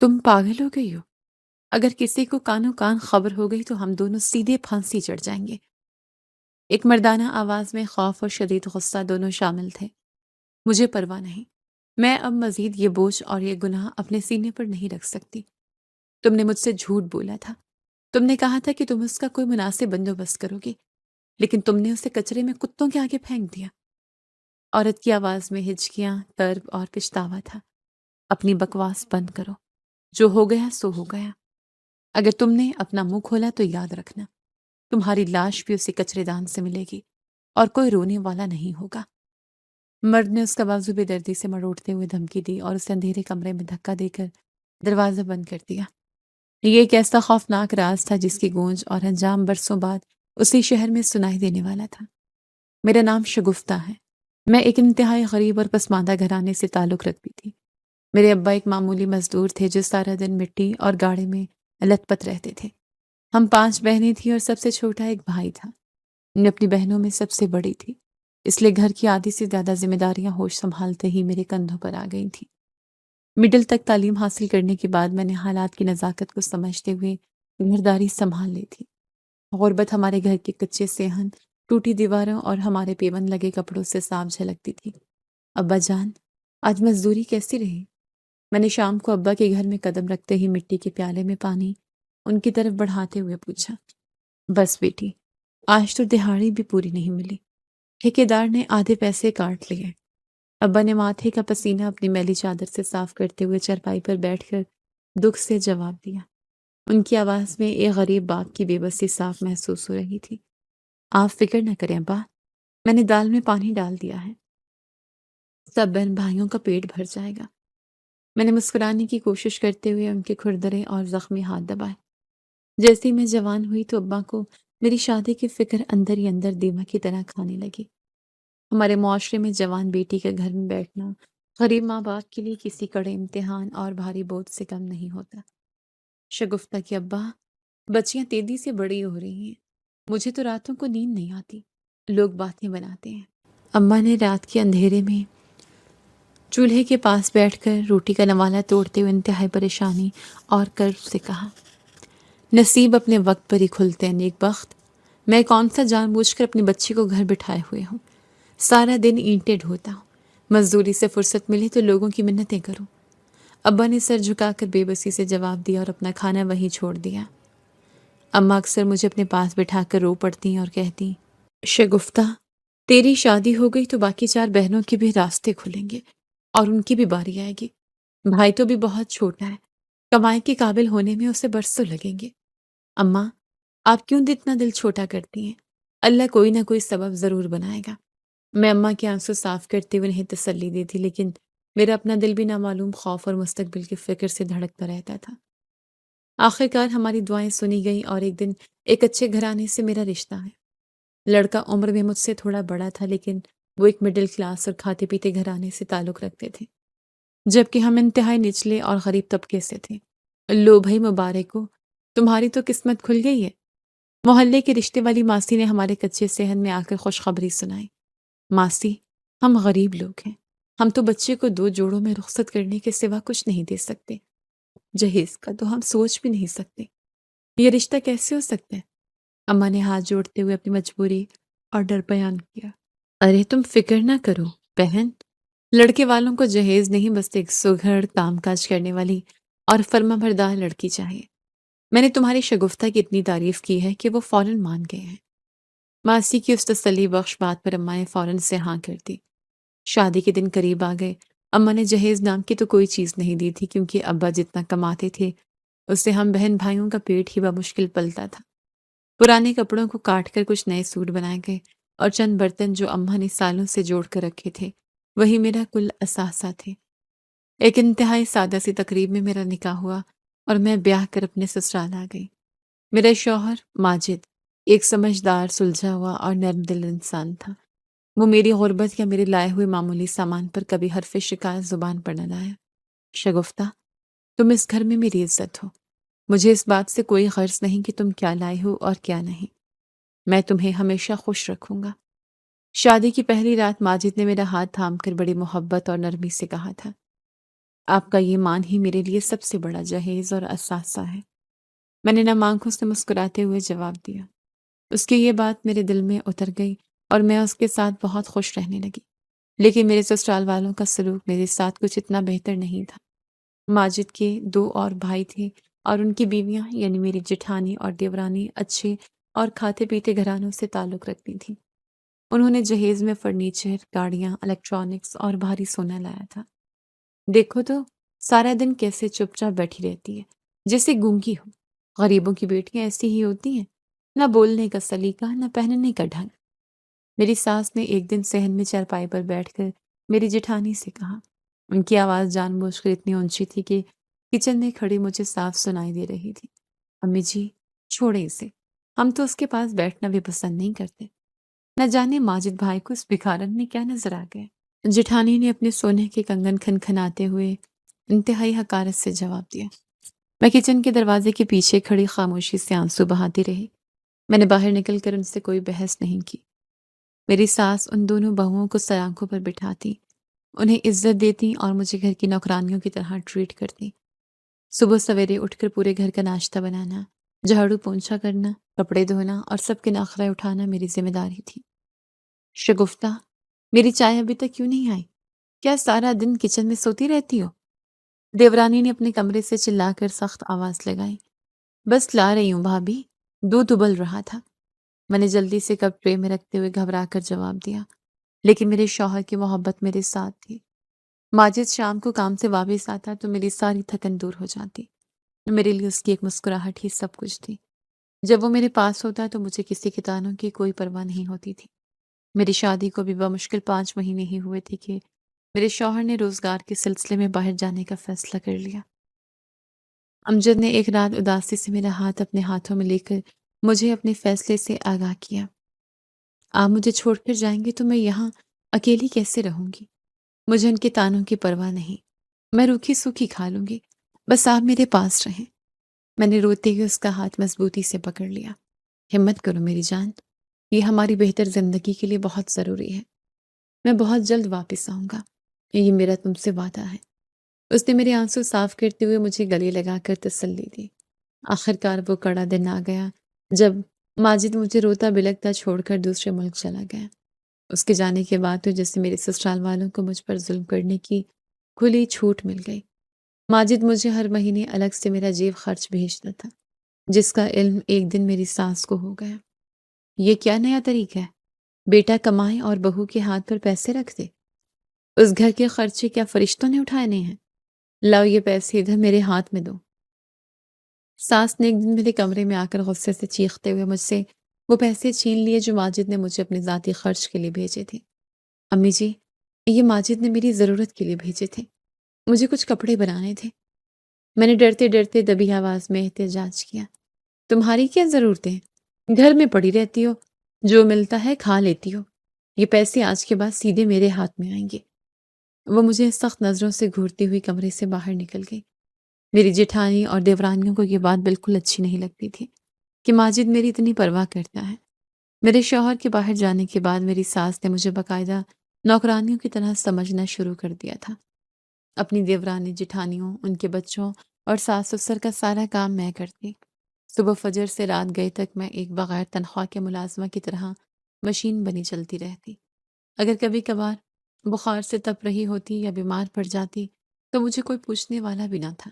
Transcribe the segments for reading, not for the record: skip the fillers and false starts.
تم پاگل ہو گئی ہو؟ اگر کسی کو کانوں کان خبر ہو گئی تو ہم دونوں سیدھے پھانسی چڑھ جائیں گے۔ ایک مردانہ آواز میں خوف اور شدید غصہ دونوں شامل تھے۔ مجھے پرواہ نہیں، میں اب مزید یہ بوجھ اور یہ گناہ اپنے سینے پر نہیں رکھ سکتی۔ تم نے مجھ سے جھوٹ بولا تھا، تم نے کہا تھا کہ تم اس کا کوئی مناسب بندوبست کرو گی، لیکن تم نے اسے کچرے میں کتوں کے آگے پھینک دیا۔ عورت کی آواز میں ہچکیاں، طرب اور پچھتاوا تھا۔ اپنی بکواس بند کرو، جو ہو گیا سو ہو گیا۔ اگر تم نے اپنا منہ کھولا تو یاد رکھنا، تمہاری لاش بھی اسی کچرے دان سے ملے گی اور کوئی رونے والا نہیں ہوگا۔ مرد نے اس کا بازو بے دردی سے مروڑتے ہوئے دھمکی دی اور اسے اندھیرے کمرے میں دھکا دے کر دروازہ بند کر دیا۔ یہ ایک ایسا خوفناک راز تھا جس کی گونج اور انجام برسوں بعد اسی شہر میں سنائی دینے والا تھا۔ میرا نام شگفتہ ہے۔ میں ایک انتہائی غریب اور پسماندہ گھرانے سے تعلق رکھتی تھی۔ میرے ابا ایک معمولی مزدور تھے جو سارا دن مٹی اور گاڑے میں لت پت رہتے تھے۔ ہم 5 بہنیں تھیں اور سب سے چھوٹا ایک بھائی تھا۔ میں اپنی بہنوں میں سب سے بڑی تھی، اس لیے گھر کی آدھی سے زیادہ ذمہ داریاں ہوش سنبھالتے ہی میرے کندھوں پر آ گئی تھیں۔ مڈل تک تعلیم حاصل کرنے کے بعد میں نے حالات کی نزاکت کو سمجھتے ہوئے گھرداری سنبھال لی تھی۔ غربت ہمارے گھر کے کچے صحن، ٹوٹی دیواروں اور ہمارے پیون لگے کپڑوں سے صاف جھلکتی تھی۔ ابا جان، آج مزدوری کیسی رہی؟ میں نے شام کو ابا کے گھر میں قدم رکھتے ہی مٹی کے پیالے میں پانی ان کی طرف بڑھاتے ہوئے پوچھا۔ بس بیٹی، آج تو دہاڑی بھی پوری نہیں ملی، ٹھیکیدار نے آدھے پیسے کاٹ لیے۔ ابا نے ماتھے کا پسینہ اپنی میلی چادر سے صاف کرتے ہوئے چارپائی پر بیٹھ کر دکھ سے جواب دیا۔ ان کی آواز میں ایک غریب باپ کی بے بسی صاف محسوس ہو رہی تھی۔ آپ فکر نہ کریں ابا، میں نے دال میں پانی ڈال دیا ہے، سب بہن بھائیوں کا پیٹ بھر جائے گا۔ میں نے مسکرانے کی کوشش کرتے ہوئے ان کے کھردرے اور زخمی ہاتھ دبائے۔ جیسے ہی میں جوان ہوئی تو ابا کو میری شادی کی فکر اندر ہی اندر دیمک کی طرح کھانے لگی۔ ہمارے معاشرے میں جوان بیٹی کے گھر میں بیٹھنا غریب ماں باپ کے لیے کسی کڑے امتحان اور بھاری بوجھ سے کم نہیں ہوتا۔ شگفتہ کے ابا، بچیاں تیزی سے بڑی ہو رہی ہیں، مجھے تو راتوں کو نیند نہیں آتی، لوگ باتیں بناتے ہیں۔ اماں نے رات کے اندھیرے میں چولہے کے پاس بیٹھ کر روٹی کا نوالا توڑتے ہوئے انتہائی پریشانی اور کرب سے کہا، نصیب اپنے وقت پر ہی کھلتے ہیں نیک بخت۔ میں کون سا جان بوجھ کر اپنی بچی کو گھر بٹھائے ہوئے ہوں، سارا دن اینٹیں ڈھوتا ہوں، مزدوری سے فرصت ملی تو لوگوں کی منتیں کروں۔ ابا نے سر جھکا کر بے بسی سے جواب دیا اور اپنا کھانا وہیں چھوڑ دیا۔ اماں اکثر مجھے اپنے پاس بٹھا کر رو پڑتی ہیں اور کہتی، شگفتہ، تیری شادی ہو گئی تو باقی 4 بہنوں کے بھی راستے کھلیں گے اور ان کی بھی باری آئے گی۔ بھائی تو بھی بہت چھوٹا ہے، کمائی کے قابل ہونے میں اسے برسوں لگیں گے۔ اماں، آپ کیوں اتنا دل چھوٹا کرتی ہیں؟ اللہ کوئی نہ کوئی سبب ضرور بنائے گا۔ میں اماں کے آنسو صاف کرتے ہوئے انہیں تسلی دی تھی، لیکن میرا اپنا دل بھی نامعلوم خوف اور مستقبل کی فکر سے دھڑکتا رہتا تھا۔ آخرکار ہماری دعائیں سنی گئیں اور ایک دن ایک اچھے گھرانے سے میرا رشتہ ہے۔ لڑکا عمر میں مجھ سے تھوڑا بڑا تھا، لیکن وہ ایک مڈل کلاس اور کھاتے پیتے گھرانے سے تعلق رکھتے تھے، جبکہ ہم انتہائی نچلے اور غریب طبقے سے تھے۔ لو بھائی مبارک ہو، تمہاری تو قسمت کھل گئی ہے۔ محلے کی رشتے والی ماسی نے ہمارے کچے صحن میں آ کر خوشخبری سنائی۔ ماسی، ہم غریب لوگ ہیں، ہم تو بچے کو 2 جوڑوں میں رخصت کرنے کے سوا کچھ نہیں دے سکتے، جہیز کا تو ہم سوچ بھی نہیں سکتے، یہ رشتہ کیسے ہو سکتا ہے؟ اماں نے ہاتھ جوڑتے ہوئے اپنی مجبوری اور ڈر بیان کیا۔ ارے تم فکر نہ کرو بہن، لڑکے والوں کو جہیز نہیں، بس ایک سگھڑ کام کاج کرنے والی اور فرما بردار لڑکی چاہیے۔ میں نے تمہاری شگفتہ کی اتنی تعریف کی ہے کہ وہ فوراً مان گئے ہیں۔ ماسی کی اس تسلی بخش بات پر اماں نے فوراً سے ہاں کر دی۔ شادی کے دن قریب آ گئے۔ اماں نے جہیز نام کی تو کوئی چیز نہیں دی تھی، کیونکہ ابا جتنا کماتے تھے اس سے ہم بہن بھائیوں کا پیٹ ہی بمشکل پلتا تھا۔ پرانے کپڑوں کو کاٹ کر کچھ نئے سوٹ بنائے گئے اور چند برتن جو اماں نے سالوں سے جوڑ کر رکھے تھے وہی میرا کل اثاثہ تھے۔ ایک انتہائی سادہ سی تقریب میں میرا نکاح ہوا اور میں بیاہ کر اپنے سسرال آ گئی۔ میرا شوہر ماجد ایک سمجھدار، سلجھا ہوا اور نرم دل انسان تھا۔ وہ میری غربت یا میرے لائے ہوئے معمولی سامان پر کبھی حرف شکایت زبان پر نہ لایا۔ شگفتہ، تم اس گھر میں میری عزت ہو، مجھے اس بات سے کوئی غرض نہیں کہ تم کیا لائے ہو اور کیا نہیں، میں تمہیں ہمیشہ خوش رکھوں گا۔ شادی کی پہلی رات ماجد نے میرا ہاتھ تھام کر بڑی محبت اور نرمی سے کہا تھا، آپ کا یہ مان ہی میرے لیے سب سے بڑا جہیز اور اثاثہ ہے۔ میں نے نم آنکھوں سے مسکراتے ہوئے جواب دیا۔ اس کی یہ بات میرے دل میں اتر گئی اور میں اس کے ساتھ بہت خوش رہنے لگی۔ لیکن میرے سسرال والوں کا سلوک میرے ساتھ کچھ اتنا بہتر نہیں تھا۔ ماجد کے 2 اور بھائی تھے اور ان کی بیویاں یعنی میری جٹھانی اور دیورانی اچھے اور کھاتے پیتے گھرانوں سے تعلق رکھتی تھیں۔ انہوں نے جہیز میں فرنیچر، گاڑیاں، الیکٹرانکس اور بھاری سونا لایا تھا۔ دیکھو تو سارا دن کیسے چپ چاپ بیٹھی رہتی ہے، جیسے گونگی ہو۔ غریبوں کی بیٹیاں ایسی ہی ہوتی ہیں، نہ بولنے کا سلیقہ نہ پہننے کا ڈھنگ۔ میری ساس نے ایک دن صحن میں چارپائی پر بیٹھ کر میری جٹھانی سے کہا۔ ان کی آواز جان بوجھ کر اتنی اونچی تھی کہ کچن میں کھڑی مجھے صاف سنائی دے رہی تھی۔ امی جی، چھوڑے اسے، ہم تو اس کے پاس بیٹھنا بھی پسند نہیں کرتے۔ نہ جانے ماجد بھائی کو اس بکھارن میں کیا نظر آ گیا۔ جٹھانی نے اپنے سونے کے کنگن کھنکھناتے ہوئے انتہائی حقارت سے جواب دیا۔ میں کچن کے دروازے کے پیچھے کھڑی خاموشی سے آنسو بہاتی رہی۔ میں نے باہر نکل کر ان سے کوئی بحث نہیں کی۔ میری ساس ان دونوں بہوؤں کو سیانکوں پر بٹھاتی، انہیں عزت دیتی اور مجھے گھر کی نوکرانیوں کی طرح ٹریٹ کرتی۔ صبح سویرے اٹھ کر پورے گھر کا ناشتہ بنانا، جھاڑو پونچھا کرنا، کپڑے دھونا اور سب کے نخرے اٹھانا میری ذمہ داری تھی۔ شگفتہ، میری چائے ابھی تک کیوں نہیں آئی؟ کیا سارا دن کچن میں سوتی رہتی ہو؟ دیورانی نے اپنے کمرے سے چلا کر سخت آواز لگائی۔ بس لا رہی ہوں بھابھی، دودھ ابل رہا تھا۔ میں نے جلدی سے کپ ٹرے میں رکھتے ہوئے گھبرا کر جواب دیا، لیکن میرے شوہر کی محبت میرے ساتھ تھی۔ ماجد شام کو کام سے واپس آتا تو میری ساری تھکن دور ہو جاتی۔ میرے لیے اس کی ایک مسکراہٹ ہی سب کچھ تھی۔ جب وہ میرے پاس ہوتا تو مجھے کسی کے تانوں کی کوئی پرواہ نہیں ہوتی تھی۔ میری شادی کو بھی بمشکل 5 مہینے ہی ہوئے تھے کہ میرے شوہر نے روزگار کے سلسلے میں باہر جانے کا فیصلہ کر لیا۔ امجد نے ایک رات اداسی سے میرا ہاتھ اپنے ہاتھوں میں لے کر مجھے اپنے فیصلے سے آگاہ کیا۔ آپ مجھے چھوڑ کر جائیں گے تو میں یہاں اکیلی کیسے رہوں گی؟ مجھے ان کے تانوں کی پرواہ نہیں، میں روکھی سوکھی کھا لوں گی، بس آپ میرے پاس رہیں۔ میں نے روتے ہوئے اس کا ہاتھ مضبوطی سے پکڑ لیا۔ ہمت کرو میری جان، یہ ہماری بہتر زندگی کے لیے بہت ضروری ہے۔ میں بہت جلد واپس آؤں گا، یہ میرا تم سے وعدہ ہے۔ اس نے میرے آنسو صاف کرتے ہوئے مجھے گلے لگا کر تسلی دی۔ آخرکار وہ کڑا دن آ گیا جب ماجد مجھے روتا بلکتا چھوڑ کر دوسرے ملک چلا گیا۔ اس کے جانے کے بعد تو جیسے میرے سسرال والوں کو مجھ پر ظلم کرنے کی کھلی چھوٹ مل گئی۔ ماجد مجھے ہر مہینے الگ سے میرا جیب خرچ بھیجتا تھا، جس کا علم ایک دن میری ساس کو ہو گیا۔ یہ کیا نیا طریقہ ہے؟ بیٹا کمائے اور بہو کے ہاتھ پر پیسے رکھ دے؟ اس گھر کے خرچے کیا فرشتوں نے اٹھانے ہیں؟ لاؤ یہ پیسے ادھر میرے ہاتھ میں دو۔ ساس نے ایک دن میرے کمرے میں آ کر غصے سے چیختے ہوئے مجھ سے وہ پیسے چھین لیے جو ماجد نے مجھے اپنے ذاتی خرچ کے لیے بھیجے تھے۔ امی جی، یہ ماجد نے میری ضرورت کے لیے بھیجے تھے، مجھے کچھ کپڑے بنانے تھے۔ میں نے ڈرتے ڈرتے دبی آواز میں احتجاج کیا۔ تمہاری کیا ضرورتیں؟ گھر میں پڑی رہتی ہو، جو ملتا ہے کھا لیتی ہو۔ یہ پیسے آج کے بعد سیدھے میرے ہاتھ میں آئیں گے۔ وہ مجھے سخت نظروں سے گھورتی ہوئی کمرے سے باہر نکل گئی۔ میری جیٹھانی اور دیورانیوں کو یہ بات بالکل اچھی نہیں لگتی تھی کہ ماجد میری اتنی پرواہ کرتا ہے۔ میرے شوہر کے باہر جانے کے بعد میری ساس نے مجھے باقاعدہ نوکرانیوں کی طرح سمجھنا شروع کر دیا تھا۔ اپنی دیورانی جیٹھانیوں، ان کے بچوں اور ساس سسر کا سارا کام میں کرتی۔ صبح فجر سے رات گئے تک میں ایک بغیر تنخواہ کے ملازمہ کی طرح مشین بنی چلتی رہتی۔ اگر کبھی کبھار بخار سے تپ رہی ہوتی یا بیمار پڑ جاتی تو مجھے کوئی پوچھنے والا بھی نہ تھا۔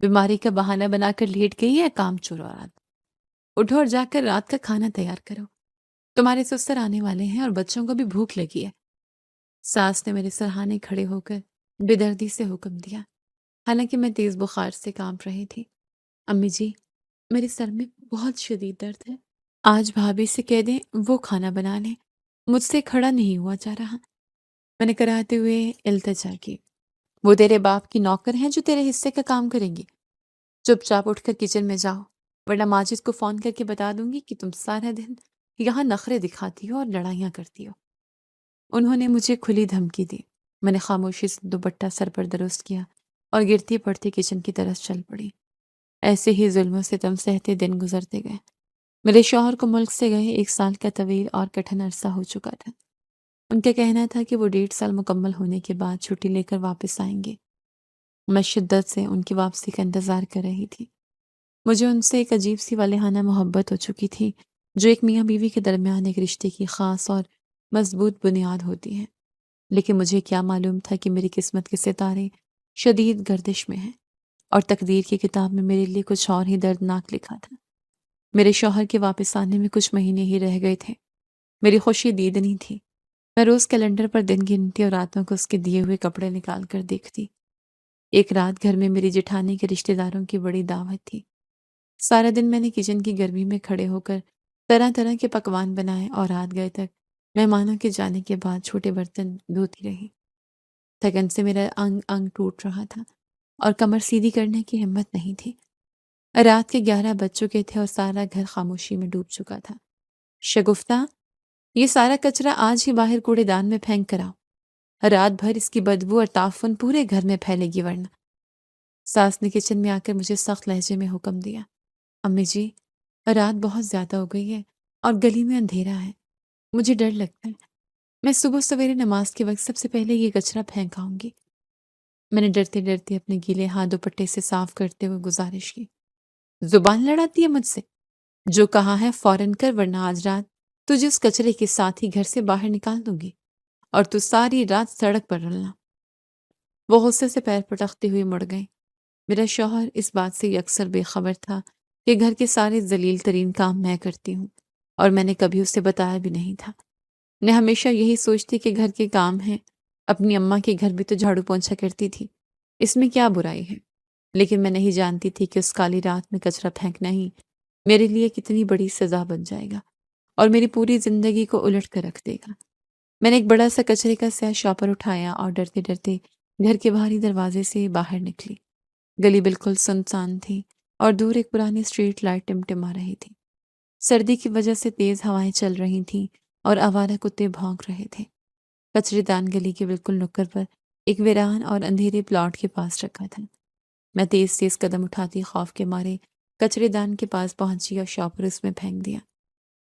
بیماری کا بہانہ بنا کر لیٹ گئی ہے، کام چورا رات، اٹھو اور جا کر رات کا کھانا تیار کرو، تمہارے سسر آنے والے ہیں اور بچوں کو بھی بھوک لگی ہے۔ ساس نے میرے سرہانے کھڑے ہو کر بے دردی سے حکم دیا، حالانکہ میں تیز بخار سے کانپ رہی تھی۔ امی جی، میرے سر میں بہت شدید درد ہے، آج بھابھی سے کہہ دیں وہ کھانا بنا لیں، مجھ سے کھڑا نہیں ہوا جا رہا۔ میں نے کراتے ہوئے التجا کی۔ وہ تیرے باپ کی نوکر ہیں جو تیرے حصے کا کام کریں گی؟ چپ چاپ اٹھ کر کچن میں جاؤ، ورنہ ماجد کو فون کر کے بتا دوں گی کہ تم سارا دن یہاں نخرے دکھاتی ہو اور لڑائیاں کرتی ہو۔ انہوں نے مجھے کھلی دھمکی دی۔ میں نے خاموشی سے دوپٹہ سر پر درست کیا اور گرتی پڑتی کچن کی طرف چل پڑی۔ ایسے ہی ظلم و ستم سہتے دن گزرتے گئے۔ میرے شوہر کو ملک سے گئے 1 سال کا طویل اور کٹھن عرصہ ہو چکا تھا۔ ان کا کہنا تھا کہ وہ 1.5 سال مکمل ہونے کے بعد چھٹی لے کر واپس آئیں گے۔ میں شدت سے ان کی واپسی کا انتظار کر رہی تھی۔ مجھے ان سے ایک عجیب سی والہانہ محبت ہو چکی تھی، جو ایک میاں بیوی کے درمیان ایک رشتے کی خاص اور مضبوط بنیاد ہوتی ہے۔ لیکن مجھے کیا معلوم تھا کہ میری قسمت کے ستارے شدید گردش میں ہیں، اور تقدیر کی کتاب میں میرے لیے کچھ اور ہی دردناک لکھا تھا۔ میرے شوہر کے واپس آنے میں کچھ مہینے ہی رہ گئے تھے۔ میری خوشی دیدنی تھی۔ میں روز کیلنڈر پر دن گنتی اور راتوں کو اس کے دیے ہوئے کپڑے نکال کر دیکھتی۔ ایک رات گھر میں میری جٹھانی کے رشتہ داروں کی بڑی دعوت تھی۔ سارا دن میں نے کچن کی گرمی میں کھڑے ہو کر طرح طرح کے پکوان بنائے اور رات گئے تک مہمانوں کے جانے کے بعد چھوٹے برتن دھوتی رہی۔ تھکن سے میرا انگ انگ ٹوٹ رہا تھا اور کمر سیدھی کرنے کی ہمت نہیں تھی۔ رات کے 11 بج چکے تھے اور سارا گھر خاموشی میں ڈوب چکا تھا۔ شگفتہ، یہ سارا کچرا آج ہی باہر کوڑے دان میں پھینک کر آؤ۔ رات بھر اس کی بدبو اور تعفن پورے گھر میں پھیلے گی ورنہ۔ ساس نے کچن میں آ کر مجھے سخت لہجے میں حکم دیا۔ امی جی، رات بہت زیادہ ہو گئی ہے اور گلی میں اندھیرا ہے۔ مجھے ڈر لگتا ہے۔ میں صبح سویرے نماز کے وقت سب سے پہلے یہ کچرا پھینک آؤں گی۔ میں نے ڈرتے ڈرتے اپنے گیلے ہاتھ دوپٹے سے صاف کرتے ہوئے گزارش کی۔ زبان لڑاتی ہے مجھ سے؟ جو کہا ہے فوراً کر، ورنہ آج رات تجھے اس کچرے کے ساتھ ہی گھر سے باہر نکال دوں گی اور تو ساری رات سڑک پر رلنا۔ وہ غصے سے پیر پٹکتے ہوئے مڑ گئے۔ میرا شوہر اس بات سے اکثر بے خبر تھا کہ گھر کے سارے ذلیل ترین کام میں کرتی ہوں، اور میں نے کبھی اسے بتایا بھی نہیں تھا۔ میں ہمیشہ یہی سوچتی کہ گھر کے کام ہیں، اپنی اماں کے گھر بھی تو جھاڑو پونچھا کرتی تھی، اس میں کیا برائی ہے؟ لیکن میں نہیں جانتی تھی کہ اس کالی رات میں کچرا پھینکنا ہی میرے لیے کتنی بڑی سزا بن جائے گا اور میری پوری زندگی کو الٹ کر رکھ دے گا۔ میں نے ایک بڑا سا کچرے کا سیاہ شاپر اٹھایا اور ڈرتے ڈرتے گھر کے باہری دروازے سے باہر نکلی۔ گلی بالکل سنسان تھی اور دور ایک پرانی اسٹریٹ لائٹ ٹمٹما رہی تھی۔ سردی کی وجہ سے تیز ہوائیں چل رہی تھیں اور آوارہ کتے بھونک رہے تھے۔ کچرے دان گلی کے بالکل نکر پر ایک ویران اور اندھیرے پلاٹ کے پاس رکھا تھا۔ میں تیز تیز قدم اٹھاتی خوف کے مارے کچرے دان کے پاس پہنچی اور شاپر اس میں پھینک دیا۔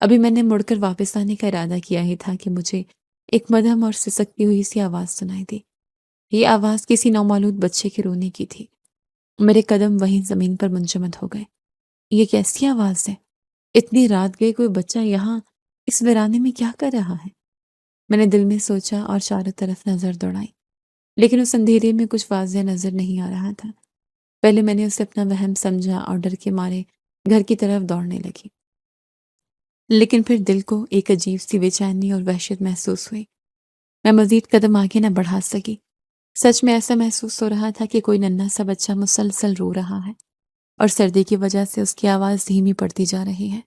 ابھی میں نے مڑ کر واپس آنے کا ارادہ کیا ہی تھا کہ مجھے ایک مدھم اور سسکتی ہوئی سی آواز سنائی دی۔ یہ آواز کسی نومولود بچے کے رونے کی تھی۔ میرے قدم وہیں زمین پر منجمد ہو گئے۔ یہ کیسی آواز ہے؟ اتنی رات گئے کوئی بچہ یہاں اس ویرانے میں کیا کر رہا ہے؟ میں نے دل میں سوچا اور چاروں طرف نظر دوڑائی، لیکن اس اندھیرے میں کچھ واضح نظر نہیں آ رہا تھا۔ پہلے میں نے اسے اپنا وہم سمجھا اور ڈر کے مارے گھر کی طرف دوڑنے لگی، لیکن پھر دل کو ایک عجیب سی بے چینی اور وحشت محسوس ہوئی۔ میں مزید قدم آگے نہ بڑھا سکی۔ سچ میں ایسا محسوس ہو رہا تھا کہ کوئی ننھا سا بچہ مسلسل رو رہا ہے اور سردی کی وجہ سے اس کی آواز دھیمی پڑتی جا رہی ہے۔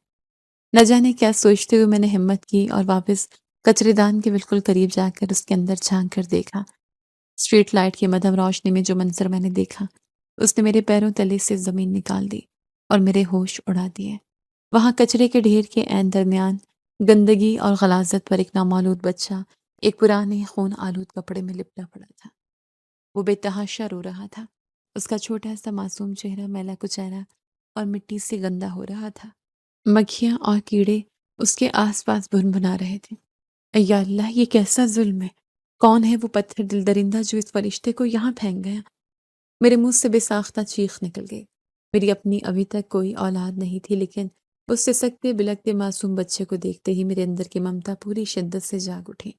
نہ جانے کیا سوچتے ہوئے میں نے ہمت کی اور واپس کچرے دان کے بالکل قریب جا کر اس کے اندر جھانک کر دیکھا۔ اسٹریٹ لائٹ کی مدھم روشنی میں جو منظر میں نے دیکھا، اس نے میرے پیروں تلے سے زمین نکال دی اور میرے ہوش اڑا دیے۔ وہاں کچرے کے ڈھیر کے عین درمیان گندگی اور غلاظت پر ایک نامولود بچہ ایک پرانے خون آلود کپڑے میں لپٹا پڑا تھا۔ وہ بے تحاشا رو رہا تھا۔ اس کا چھوٹا سا معصوم چہرہ میلا کچیلا اور مٹی سے گندا ہو رہا تھا۔ مکھیاں اور کیڑے اس کے آس پاس بھنبھنا رہے تھے۔ یا اللہ، یہ کیسا ظلم ہے! کون ہے وہ پتھر دل درندہ جو اس فرشتے کو یہاں پھینک گیا؟ میرے منہ سے بے ساختہ چیخ نکل گئی۔ میری اپنی ابھی تک کوئی اولاد نہیں تھی، لیکن اس سے سکتے بلکتے معصوم بچے کو دیکھتے ہی میرے اندر کی ممتا پوری شدت سے جاگ اٹھی۔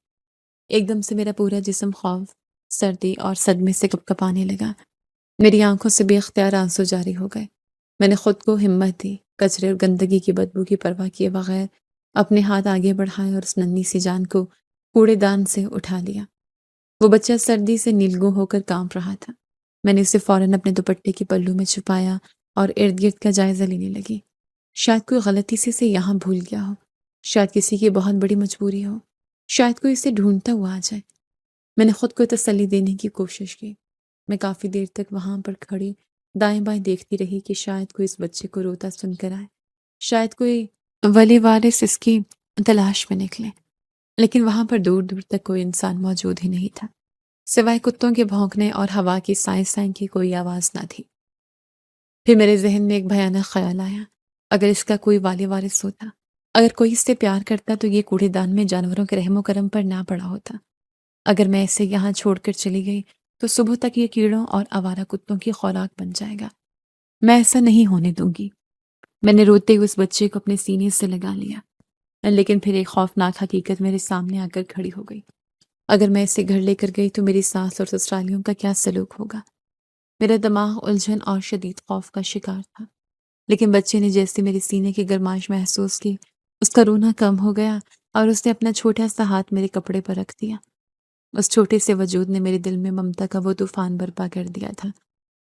ایک دم سے میرا پورا جسم خوف، سردی اور صدمے سے کپکپانے لگا۔ میری آنکھوں سے بے اختیار آنسو جاری ہو گئے۔ میں نے خود کو ہمت دی، کچرے اور گندگی کی بدبو کی پرواہ کیے بغیر اپنے ہاتھ آگے بڑھائے اور اس ننھی سی جان کو کوڑے دان سے اٹھا لیا۔ وہ بچہ سردی سے نیلگوں ہو کر کانپ رہا تھا۔ میں نے اسے فوراً اپنے دوپٹے کے پلو میں چھپایا اور ارد گرد کا جائزہ لینے لگی۔ شاید کوئی غلطی سے اسے یہاں بھول گیا ہو، شاید کسی کی بہت بڑی مجبوری ہو، شاید کوئی اسے ڈھونڈتا ہوا آ جائے۔ میں نے خود کو تسلی دینے کی کوشش کی۔ میں کافی دیر تک وہاں پر کھڑی دائیں بائیں دیکھتی رہی کہ شاید کوئی اس بچے کو روتا سن کر آئے، شاید کوئی ولی وارث اس کی تلاش میں نکلے، لیکن وہاں پر دور دور تک کوئی انسان موجود ہی نہیں تھا، سوائے کتوں کے بھونکنے اور ہوا کی سائیں سائیں کی کوئی آواز نہ تھی۔ پھر میرے ذہن میں ایک بھیانک خیال آیا، اگر اس کا کوئی والی وارث ہوتا، اگر کوئی اس سے پیار کرتا تو یہ کوڑے دان میں جانوروں کے رحم و کرم پر نہ پڑا ہوتا۔ اگر میں اسے یہاں چھوڑ کر چلی گئی تو صبح تک یہ کیڑوں اور آوارہ کتوں کی خوراک بن جائے گا۔ میں ایسا نہیں ہونے دوں گی۔ میں نے روتے ہوئے اس بچے کو اپنے سینے سے لگا لیا، لیکن پھر ایک خوفناک حقیقت میرے سامنے آ کر کھڑی ہو گئی۔ اگر میں اسے گھر لے کر گئی تو میری ساس اور سسرالیوں کا کیا سلوک ہوگا؟ میرا دماغ الجھن اور شدید خوف کا شکار تھا، لیکن بچے نے جیسے میرے سینے کی گرمائش محسوس کی، اس کا رونا کم ہو گیا اور اس نے اپنا چھوٹا سا ہاتھ میرے کپڑے پر رکھ دیا۔ اس چھوٹے سے وجود نے میرے دل میں ممتا کا وہ طوفان برپا کر دیا تھا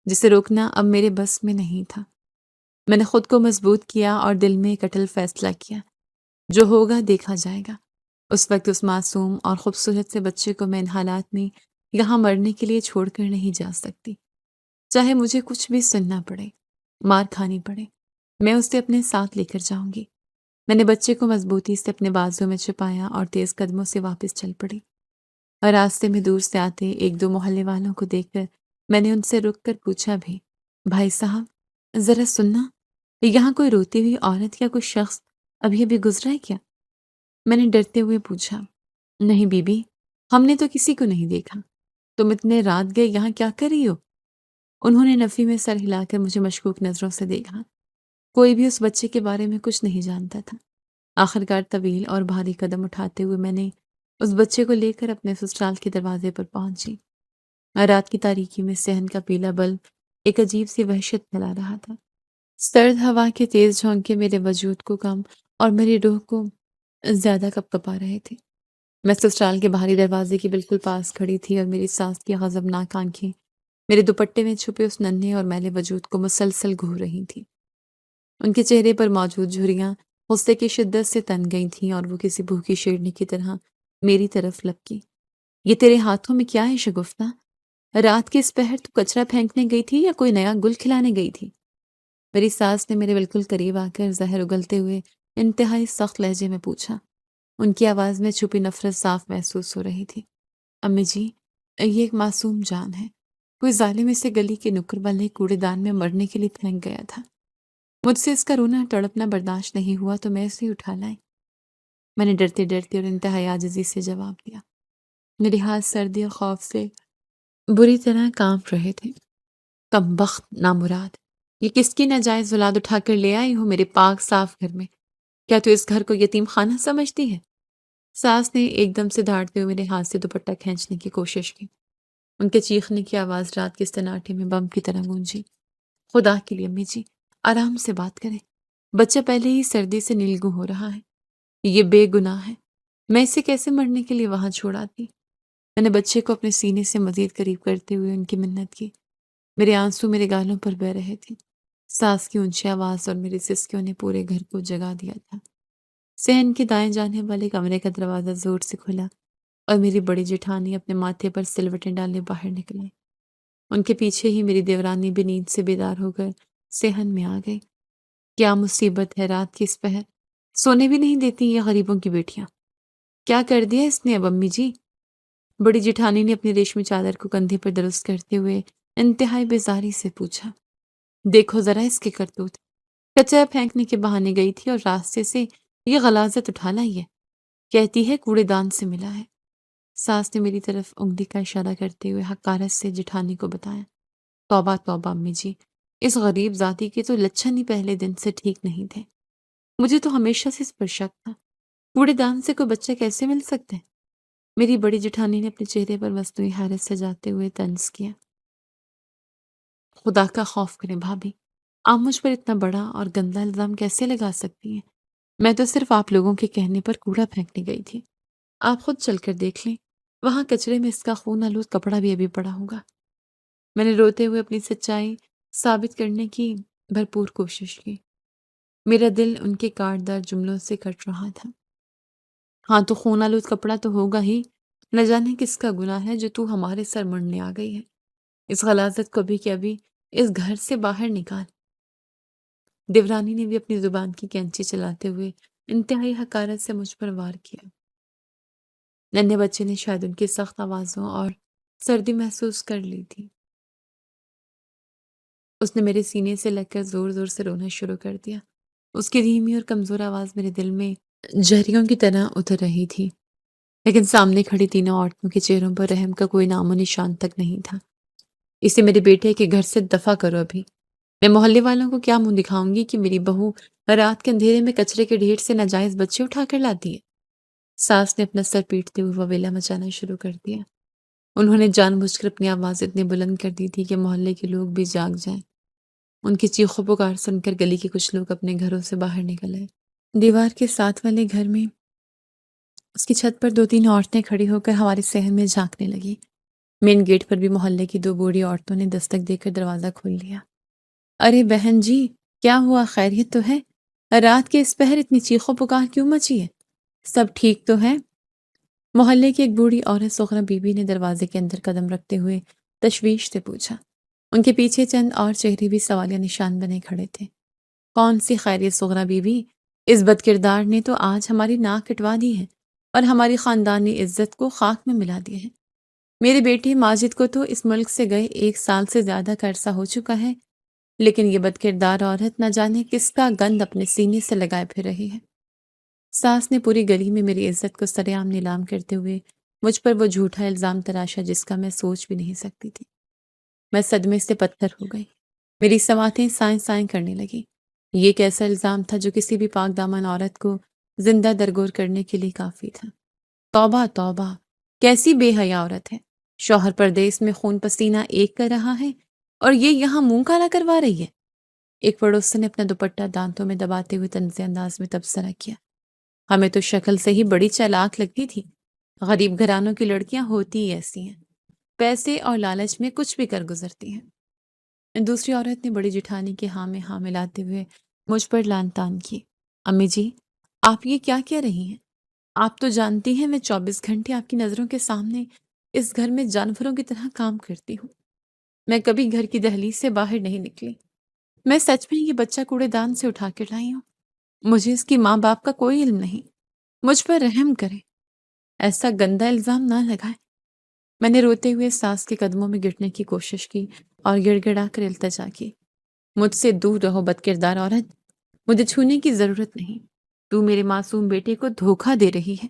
جسے روکنا اب میرے بس میں نہیں تھا۔ میں نے خود کو مضبوط کیا اور دل میں ایک اٹل فیصلہ کیا، جو ہوگا دیکھا جائے گا۔ اس وقت اس معصوم اور خوبصورت سے بچے کو میں ان حالات میں یہاں مرنے کے لیے چھوڑ کر نہیں جا سکتی، چاہے مجھے کچھ بھی سننا پڑے، مار کھانی پڑے، میں اسے اپنے ساتھ لے کر جاؤں گی۔ میں نے بچے کو مضبوطی سے اپنے بازو میں چھپایا اور تیز قدموں سے واپس چل پڑی، اور راستے میں دور سے آتے ایک دو محلے والوں کو دیکھ کر میں نے ان سے رک کر پوچھا بھی، بھائی صاحب ذرا سننا، یہاں کوئی روتی ہوئی عورت یا کوئی شخص ابھی ابھی گزرا ہے کیا؟ میں نے ڈرتے ہوئے پوچھا۔ نہیں بی بی، ہم نے تو کسی کو نہیں دیکھا۔ تم اتنے رات گئے یہاں کیا کر رہی ہو؟ انہوں نے نفی میں سر ہلا کر مجھے مشکوک نظروں سے دیکھا۔ کوئی بھی اس بچے کے بارے میں کچھ نہیں جانتا تھا۔ آخرکار طویل اور بھاری قدم اٹھاتے ہوئے میں نے اس بچے کو لے کر اپنے سسرال کے دروازے پر پہنچی۔ رات کی تاریکی میں صحن کا پیلا بلب ایک عجیب سی وحشت پھیلا رہا تھا۔ سرد ہوا کے تیز جھونکے میرے وجود کو کم اور میری روح کو زیادہ کپکپا رہے تھے۔ میں سسرال کے باہری دروازے کے بالکل پاس کھڑی تھی اور میری ساس کی غضبناک آنکھیں میرے دوپٹے میں چھپے اس ننھے اور میلے وجود کو مسلسل گھور رہی تھیں۔ ان کے چہرے پر موجود جھریاں غصے کی شدت سے تن گئی تھیں اور وہ کسی بھوکی شیرنی کی طرح میری طرف لپکی۔ یہ تیرے ہاتھوں میں کیا ہے شگفتہ؟ رات کے اس پہر تو کچرا پھینکنے گئی تھی یا کوئی نیا گل کھلانے گئی تھی؟ میری ساس نے میرے بالکل قریب آ کر زہر اگلتے ہوئے انتہائی سخت لہجے میں پوچھا۔ ان کی آواز میں چھپی نفرت صاف محسوس ہو رہی تھی۔ امی جی، یہ ایک معصوم جان ہے، کوئی ظالم اسے گلی کے نکر والے کوڑے دان میں مرنے کے لیے پھینک گیا تھا۔ مجھ سے اس کا رونا تڑپنا برداشت نہیں ہوا تو میں اسے اٹھا لائی۔ میں نے ڈرتے ڈرتے اور انتہائی عاجزی سے جواب دیا۔ میرے ہاتھ سردی اور خوف سے بری طرح کانپ رہے تھے۔ کم بخت نامراد، یہ کس کی ناجائز اولاد اٹھا کر لے آئی ہو میرے پاک صاف گھر میں؟ کیا تو اس گھر کو یتیم خانہ سمجھتی ہے؟ ساس نے ایک دم سے دھاڑتے ہوئے میرے ہاتھ سے دوپٹہ کھینچنے کی کوشش کی۔ ان کے چیخنے کی آواز رات کے سناٹے میں بم کی طرح گونجی۔ خدا کے لیے امی جی، آرام سے بات کریں، بچہ پہلے ہی سردی سے نیلگوں ہو رہا ہے، یہ بے گناہ ہے، میں اسے کیسے مرنے کے لیے وہاں چھوڑ آتی؟ میں نے بچے کو اپنے سینے سے مزید قریب کرتے ہوئے ان کی منت کی۔ میرے آنسو میرے گالوں پر بہہ رہے تھے۔ ساس کی اونچی آواز اور میری سسکیوں نے پورے گھر کو جگا دیا تھا۔ صحن کے دائیں جانے والے کمرے کا دروازہ زور سے کھلا اور میری بڑی جیٹھانی اپنے ماتھے پر سلوٹیں ڈالے باہر نکل آئی۔ ان کے پیچھے ہی میری دیورانی بھی نیند سے بیدار ہو کر صحن میں آ گئی۔ کیا مصیبت ہے رات کی اس پہر، سونے بھی نہیں دیتی یہ غریبوں کی بیٹیاں۔ کیا کر دیا اس نے اب امی جی؟ بڑی جیٹھانی نے اپنی ریشمی چادر کو کندھے پر درست کرتے ہوئے انتہائی بیزاری سے پوچھا۔ دیکھو ذرا اس کے کرتوت، کچرا پھینکنے کے بہانے گئی تھی اور راستے سے یہ غلاظت اٹھا لائی ہے، کہتی ہے کوڑے دان سے ملا ہے۔ ساس نے میری طرف انگلی کا اشارہ کرتے ہوئے حقارت سے جیٹھانی کو بتایا۔ توبہ توبہ امی جی، اس غریب ذاتی کے تو لچھن ہی پہلے دن سے ٹھیک نہیں تھے۔ مجھے تو ہمیشہ سے اس پر شک تھا، کوڑے دان سے کوئی بچہ کیسے مل سکتا ہے؟ میری بڑی جیٹھانی نے اپنے چہرے پر مصنوعی حیرت سجاتے ہوئے طنز کیا۔ خدا کا خوف کریں بھابھی، آپ مجھ پر اتنا بڑا اور گندا الزام کیسے لگا سکتی ہیں؟ میں تو صرف آپ لوگوں کے کہنے پر کوڑا پھینکنے گئی تھی۔ آپ خود چل کر دیکھ لیں، وہاں کچرے میں اس کا خون آلود کپڑا بھی ابھی پڑا ہوگا۔ میں نے روتے ہوئے اپنی سچائی ثابت کرنے کی بھرپور کوشش کی۔ میرا دل ان کے کاٹدار جملوں سے کٹ رہا تھا۔ ہاں تو خون آلود کپڑا تو ہوگا ہی، نہ جانے کس کا گناہ ہے جو تو ہمارے سر مڑنے آ گئی ہے۔ اس غلاظت کو بھی کہ ابھی اس گھر سے باہر نکال۔ دیورانی نے بھی اپنی زبان کی کینچی چلاتے ہوئے انتہائی حقارت سے مجھ پر وار کیا۔ ننھے بچے نے شاید ان کی سخت آوازوں اور سردی محسوس کر لی تھی۔ اس نے میرے سینے سے لگ کر زور زور سے رونا شروع کر دیا۔ اس کی دھیمی اور کمزور آواز میرے دل میں جھریوں کی طرح اتر رہی تھی۔ لیکن سامنے کھڑی تینوں عورتوں کے چہروں پر رحم کا کوئی نام و نشان تک نہیں تھا۔ اسے میرے بیٹے کے گھر سے دفع کرو ابھی۔ میں محلے والوں کو کیا منہ دکھاؤں گی کہ میری بہو رات کے اندھیرے میں کچرے کے ڈھیر سے ناجائز بچے اٹھا کر لاتی ہے؟ ساس نے اپنا سر پیٹتے ہوئے وویلا مچانا شروع کر دیا۔ انہوں نے جان بوجھ کر اپنی آواز اتنی بلند کر دی تھی کہ محلے کے لوگ بھی جاگ جائیں۔ ان کی چیخو پکار سن کر گلی کے کچھ لوگ اپنے گھروں سے باہر نکل آئے۔ دیوار کے ساتھ والے گھر میں اس کی چھت پر دو تین عورتیں کھڑی ہو کر ہمارے صحن میں جھانکنے لگی۔ مین گیٹ پر بھی محلے کی دو بوڑھی عورتوں نے دستک دے کر دروازہ کھول لیا۔ ارے بہن جی، کیا ہوا؟ خیریت تو ہے؟ رات کے اس پہر اتنی چیخو پکار کیوں مچی ہے؟ سب ٹھیک تو ہے؟ محلے کی ایک بوڑھی عورت سغرا بی بی نے دروازے کے اندر قدم رکھتے ہوئے تشویش سے پوچھا۔ ان کے پیچھے چند اور چہرے بھی سوالیہ نشان بنے کھڑے تھے۔ کون سی خیریت سغرا بی بی؟ اس بد کردار نے تو آج ہماری ناک کٹوا دی ہے اور ہماری خاندانی عزت کو خاک میں ملا دیا ہے۔ میرے بیٹے ماجد کو تو اس ملک سے گئے 1 سال سے زیادہ کا عرصہ ہو چکا ہے، لیکن یہ بد کردار عورت نہ جانے کس کا گند اپنے سینے سے لگائے پھر رہی ہے۔ ساس نے پوری گلی میں میری عزت کو سر عام نیلام کرتے ہوئے مجھ پر وہ جھوٹا الزام تراشا جس کا میں سوچ بھی نہیں سکتی تھی۔ میں صدمے سے پتھر ہو گئی۔ میری سماعتیں سائیں سائیں کرنے لگی۔ یہ ایک ایسا الزام تھا جو کسی بھی پاک دامن عورت کو زندہ درگور کرنے کے لیے کافی تھا۔ توبہ توبہ، کیسی بے حیا عورت ہے! شوہر پردیس میں خون پسینہ ایک کر رہا ہے اور یہ یہاں منہ کالا کروا رہی ہے۔ ایک پڑوسن نے اپنا دوپٹہ دانتوں میں دباتے ہوئے طنز انداز میں تبصرہ کیا۔ ہمیں تو شکل سے ہی بڑی چالاک لگتی تھی۔ غریب گھرانوں کی لڑکیاں ہوتی ہی ایسی ہیں، پیسے اور لالچ میں کچھ بھی کر گزرتی ہیں۔ دوسری عورت نے بڑی جٹھانی کے ہاں میں ہاں ملاتے ہوئے مجھ پر لان تان کی۔ امی جی، آپ یہ کیا کہہ رہی ہیں؟ آپ تو جانتی ہیں میں 24 گھنٹے آپ کی نظروں کے سامنے اس گھر میں جانوروں کی طرح کام کرتی ہوں۔ میں کبھی گھر کی دہلیز سے باہر نہیں نکلی۔ میں سچ میں یہ بچہ کوڑے دان سے اٹھا کر لائی ہوں۔ مجھے اس کی ماں باپ کا کوئی علم نہیں۔ مجھ پر رحم کریں، ایسا گندا الزام نہ لگائیں۔ میں نے روتے ہوئے ساس کے قدموں میں گرنے کی کوشش کی اور گڑ گڑا کر التجا کی۔ مجھ سے دور رہو بد کردار عورت، مجھے چھونے کی ضرورت نہیں۔ تو میرے معصوم بیٹے کو دھوکہ دے رہی ہے۔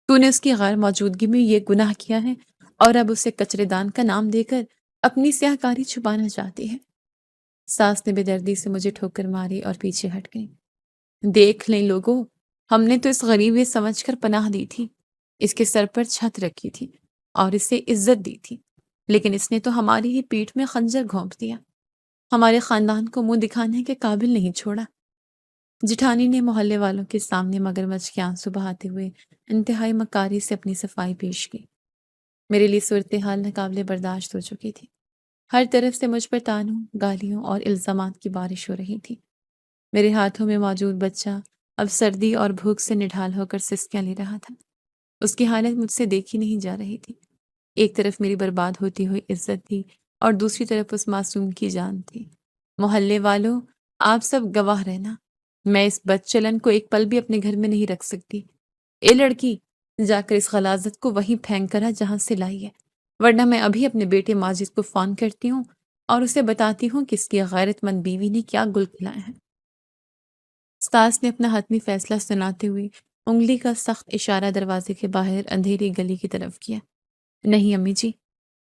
تو نے اس کی غیر موجودگی میں یہ گناہ کیا ہے اور اب اسے کچرے دان کا نام دے کر اپنی سیاہکاری چھپانا چاہتی ہے۔ ساس نے بے دردی سے مجھے ٹھوکر ماری اور پیچھے ہٹ گئی۔ دیکھ لیں لوگوں، ہم نے تو اس غریب یہ سمجھ کر پناہ دی تھی، اس کے سر پر چھت رکھی تھی اور اسے عزت دی تھی، لیکن اس نے تو ہماری ہی پیٹھ میں خنجر گھونپ دیا، ہمارے خاندان کو منہ دکھانے کے قابل نہیں چھوڑا۔ جٹھانی نے محلے والوں کے سامنے مگرمچھ کے آنسو بہاتے ہوئے انتہائی مکاری سے اپنی صفائی پیش کی۔ میرے لیے صورتحال ناقابل برداشت ہو چکی تھی۔ ہر طرف سے مجھ پر طعنوں، گالیوں اور الزامات کی بارش ہو رہی تھی۔ میرے ہاتھوں میں موجود بچہ اب سردی اور بھوک سے نڈھال ہو کر سسکیاں لے رہا تھا۔ اس کی حالت مجھ سے دیکھی نہیں جا رہی تھی۔ ایک طرف میری برباد ہوتی ہوئی عزت تھی اور دوسری طرف اس معصوم کی جان تھی۔ محلے والوں، آپ سب گواہ رہنا، میں اس بد چلن کو ایک پل بھی اپنے گھر میں نہیں رکھ سکتی۔ اے لڑکی، جا کر اس غلاظت کو وہیں پھینک کر آ جہاں سے لائی ہے، ورنہ میں ابھی اپنے بیٹے ماجد کو فون کرتی ہوں اور اسے بتاتی ہوں کہ اس کی غیرت مند بیوی نے کیا گل کھلایا ہے۔ ساس نے اپنا حتمی فیصلہ سناتے ہوئے انگلی کا سخت اشارہ دروازے کے باہر اندھیری گلی کی طرف کیا۔ نہیں امی جی،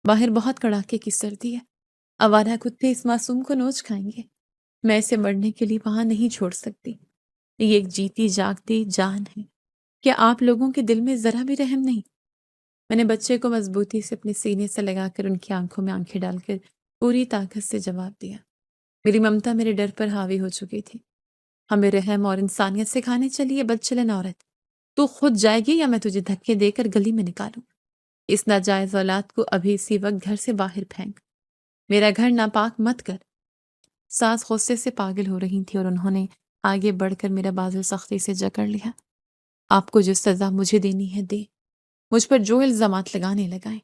باہر بہت کڑاکے کی سردی ہے، آوارہ کتے اس معصوم کو نوچ کھائیں گے۔ میں اسے مرنے کے لیے وہاں نہیں چھوڑ سکتی۔ یہ ایک جیتی جاگتی جان ہے، کیا آپ لوگوں کے دل میں ذرا بھی رحم نہیں؟ میں نے بچے کو مضبوطی سے اپنے سینے سے لگا کر ان کی آنکھوں میں آنکھیں ڈال کر پوری طاقت سے جواب دیا۔ میری ممتا میرے ڈر پر حاوی ہو چکی تھی۔ ہمیں رحم اور انسانیت سکھانے چلی یہ بد چلن عورت۔ تو خود جائے گی یا میں تجھے دھکے دے کر گلی میں نکالوں؟ اس ناجائز اولاد کو ابھی اسی وقت گھر سے باہر پھینک، میرا گھر ناپاک مت کر۔ ساس غصے سے پاگل ہو رہی تھی اور انہوں نے آگے بڑھ کر میرا بازو سختی سے جکڑ لیا۔ آپ کو جو سزا مجھے دینی ہے دے، مجھ پر جو الزامات لگانے لگائیں،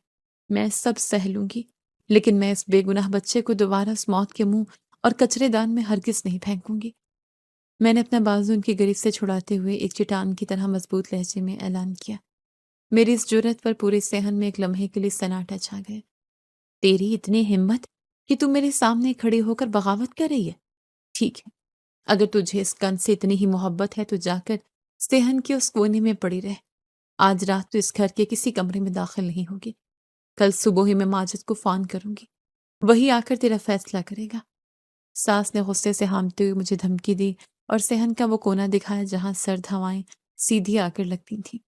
میں سب سہ لوں گی، لیکن میں اس بے گناہ بچے کو دوبارہ اس موت کے منہ اور کچرے دان میں ہرگز نہیں پھینکوں گی۔ میں نے اپنا بازو ان کی گریز سے چھڑاتے ہوئے ایک چٹان کی طرح مضبوط لہجے میں اعلان کیا۔ میری اس جرأت پر پورے صحن میں ایک لمحے کے لیے سناٹا چھا گیا۔ تیری اتنی ہمت کہ تم میرے سامنے کھڑی ہو کر بغاوت کر رہی ہے؟ ٹھیک ہے، اگر تجھے اس کن سے اتنی ہی محبت ہے تو جا کر صحن کے اس کونے میں پڑی رہ۔ آج رات تو اس گھر کے کسی کمرے میں داخل نہیں ہوگی۔ کل صبح ہی میں ماجد کو فون کروں گی، وہی آ کر تیرا فیصلہ کرے گا۔ ساس نے غصے سے ہامتے ہوئے مجھے دھمکی دی اور صحن کا وہ کونا دکھایا جہاں سرد ہوائیں سیدھی آ کر لگتی تھیں۔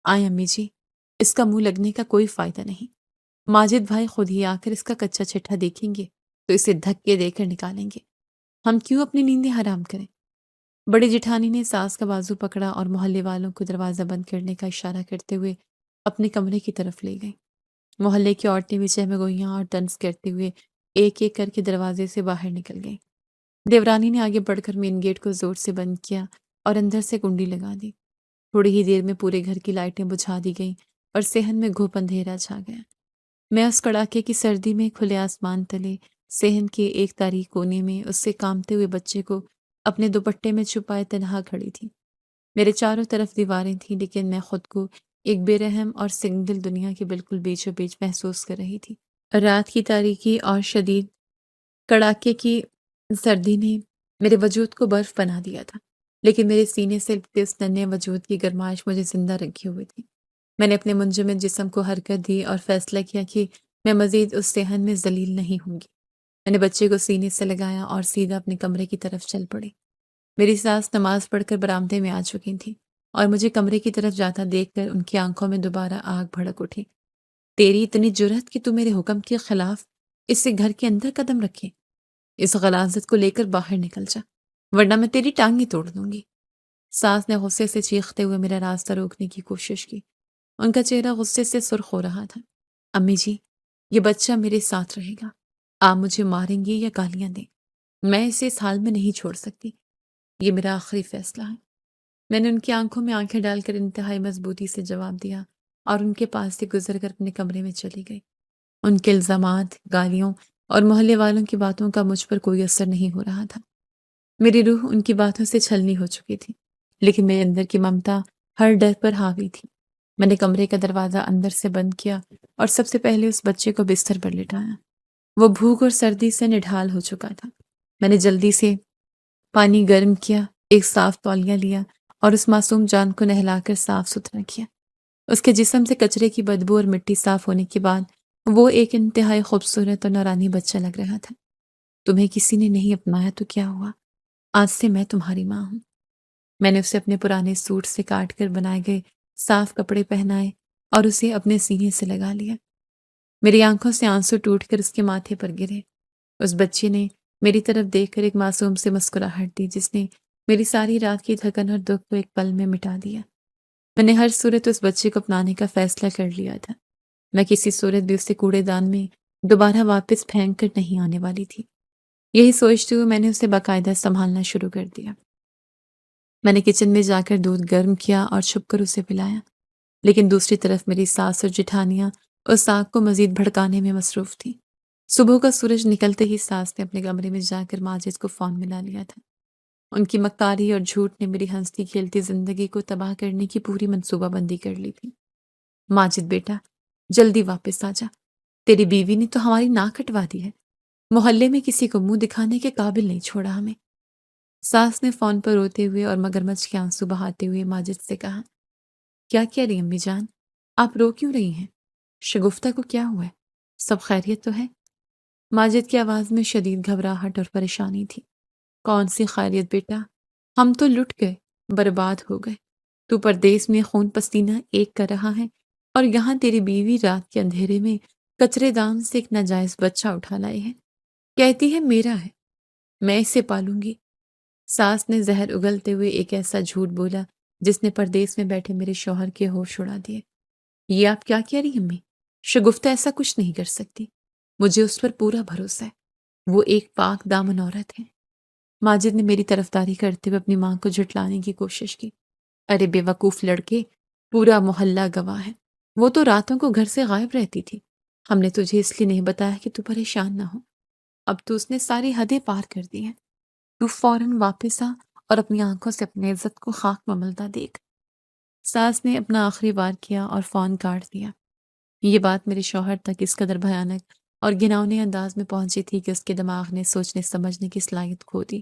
آئیں امی جی، اس کا منہ لگنے کا کوئی فائدہ نہیں۔ ماجد بھائی خود ہی آ کر اس کا کچا چٹھا دیکھیں گے تو اسے دھکے دے کر نکالیں گے۔ ہم کیوں اپنی نیندیں حرام کریں؟ بڑی جٹھانی نے ساس کا بازو پکڑا اور محلے والوں کو دروازہ بند کرنے کا اشارہ کرتے ہوئے اپنے کمرے کی طرف لے گئی۔ محلے کی عورتیں بھی چہمگوئیاں اور طنز کرتے ہوئے ایک ایک کر کے دروازے سے باہر نکل گئیں۔ دیورانی نے آگے بڑھ کر مین گیٹ کو زور سے بند کیا اور اندر سے کنڈی لگا دی۔ تھوڑی ہی دیر میں پورے گھر کی لائٹیں بجھا دی گئیں اور صحن میں گھوپ اندھیرا چھا گیا۔ میں اس کڑاکے کی سردی میں کھلے آسمان تلے صحن کے ایک تاریک کونے میں اس سے کامتے ہوئے بچے کو اپنے دوپٹے میں چھپائے تنہا کھڑی تھی۔ میرے چاروں طرف دیواریں تھیں لیکن میں خود کو ایک بے رحم اور سنگدل دنیا کے بالکل بیچوں بیچ محسوس کر رہی تھی۔ رات کی تاریکی اور شدید کڑاکے کی سردی نے میرے وجود کو برف بنا دیا تھا، لیکن میرے سینے سے لپٹے اس ننھے وجود کی گرمائش مجھے زندہ رکھی ہوئی تھی۔ میں نے اپنے منجمد جسم کو حرکت دی اور فیصلہ کیا کہ میں مزید اس صحن میں ذلیل نہیں ہوں گی۔ میں نے بچے کو سینے سے لگایا اور سیدھا اپنے کمرے کی طرف چل پڑی۔ میری ساس نماز پڑھ کر برآمدے میں آ چکی تھی اور مجھے کمرے کی طرف جاتا دیکھ کر ان کی آنکھوں میں دوبارہ آگ بھڑک اٹھی۔ تیری اتنی جرأت کہ تو میرے حکم کے خلاف اس سے گھر کے اندر قدم رکھے؟ اس غلاظت کو لے کر باہر نکل جا، ورنہ میں تیری ٹانگیں توڑ دوں گی۔ ساس نے غصے سے چیختے ہوئے میرا راستہ روکنے کی کوشش کی۔ ان کا چہرہ غصے سے سرخ ہو رہا تھا۔ امی جی، یہ بچہ میرے ساتھ رہے گا۔ آپ مجھے ماریں گے یا گالیاں دیں، میں اسے اس حال میں نہیں چھوڑ سکتی۔ یہ میرا آخری فیصلہ ہے۔ میں نے ان کی آنکھوں میں آنکھیں ڈال کر انتہائی مضبوطی سے جواب دیا اور ان کے پاس سے گزر کر اپنے کمرے میں چلی گئی۔ ان کے الزامات، گالیوں اور محلے والوں کی باتوں کا مجھ پر کوئی اثر نہیں ہو رہا تھا۔ میری روح ان کی باتوں سے چھلنی ہو چکی تھی، لیکن میرے اندر کی ممتا ہر ڈر پر حاوی تھی۔ میں نے کمرے کا دروازہ اندر سے بند کیا اور سب سے پہلے اس بچے کو بستر پر لٹایا۔ وہ بھوک اور سردی سے نڈھال ہو چکا تھا۔ میں نے جلدی سے پانی گرم کیا، ایک صاف تولیہ لیا اور اس معصوم جان کو نہلا کر صاف ستھرا کیا۔ اس کے جسم سے کچرے کی بدبو اور مٹی صاف ہونے کے بعد وہ ایک انتہائی خوبصورت اور نورانی بچہ لگ رہا تھا۔ تمہیں کسی نے نہیں اپنایا تو کیا ہوا؟ آج سے میں تمہاری ماں ہوں۔ میں نے اسے اپنے پرانے سوٹ سے کاٹ کر بنائے گئے صاف کپڑے پہنائے اور اسے اپنے سینے سے لگا لیا۔ میری آنکھوں سے آنسو ٹوٹ کر اس کے ماتھے پر گرے۔ اس بچے نے میری طرف دیکھ کر ایک معصوم سے مسکراہٹ دی جس نے میری ساری رات کی تھکن اور دکھ کو ایک پل میں مٹا دیا۔ میں نے ہر صورت اس بچے کو اپنانے کا فیصلہ کر لیا تھا۔ میں کسی صورت بھی اسے کوڑے دان میں دوبارہ واپس پھینک کر نہیں آنے والی تھی۔ یہی سوچتے ہوئے میں نے اسے باقاعدہ سنبھالنا شروع کر دیا۔ میں نے کچن میں جا کر دودھ گرم کیا اور چھپ کر اسے پلایا، لیکن دوسری طرف میری ساس اور جٹھانیاں اس آگ کو مزید بھڑکانے میں مصروف تھیں۔ صبح کا سورج نکلتے ہی ساس نے اپنے کمرے میں جا کر ماجد کو فون ملا لیا تھا۔ ان کی مکاری اور جھوٹ نے میری ہنستی کھیلتی زندگی کو تباہ کرنے کی پوری منصوبہ بندی کر لی تھی۔ ماجد بیٹا، جلدی واپس آ جا، تیری بیوی نے تو ہماری ناک کٹوا دی ہے، محلے میں کسی کو منہ دکھانے کے قابل نہیں چھوڑا ہمیں۔ ساس نے فون پر روتے ہوئے اور مگرمچھ کے آنسو بہاتے ہوئے ماجد سے کہا، کیا کہہ رہی امی جان؟ آپ رو کیوں رہی ہیں؟ شگفتہ کو کیا ہوا ہے؟ سب خیریت تو ہے؟ ماجد کی آواز میں شدید گھبراہٹ اور پریشانی تھی۔ کون سی خیریت بیٹا؟ ہم تو لٹ گئے، برباد ہو گئے۔ تو پردیس میں خون پسینہ ایک کر رہا ہے اور یہاں تیری بیوی رات کے اندھیرے میں کچرے دان سے ایک ناجائز بچہ اٹھا لائی ہے، کہتی ہے میرا ہے، میں اسے پالوں گی۔ ساس نے زہر اگلتے ہوئے ایک ایسا جھوٹ بولا جس نے پردیس میں بیٹھے میرے شوہر کے ہوش اڑا دیے۔ یہ آپ کیا کہہ رہی امی؟ شگفتہ ایسا کچھ نہیں کر سکتی، مجھے اس پر پورا بھروسہ ہے، وہ ایک پاک دامن عورت ہے۔ ماجد نے میری طرفداری کرتے ہوئے اپنی ماں کو جھٹلانے کی کوشش کی۔ ارے بے وقوف لڑکے، پورا محلہ گواہ ہے، وہ تو راتوں کو گھر سے غائب رہتی تھی۔ ہم نے تجھے اس لیے نہیں بتایا کہ تو پریشان نہ ہو، اب تو اس نے ساری حدیں پار کر دی ہیں۔ تو فوراً واپس آ اور اپنی آنکھوں سے اپنے عزت کو خاک میں ملتا دیکھ۔ ساس نے اپنا آخری وار کیا اور فون کاٹ دیا۔ یہ بات میرے شوہر تک اس قدر بھیانک اور گھناؤنے انداز میں پہنچی تھی کہ اس کے دماغ نے سوچنے سمجھنے کی صلاحیت کھو دی۔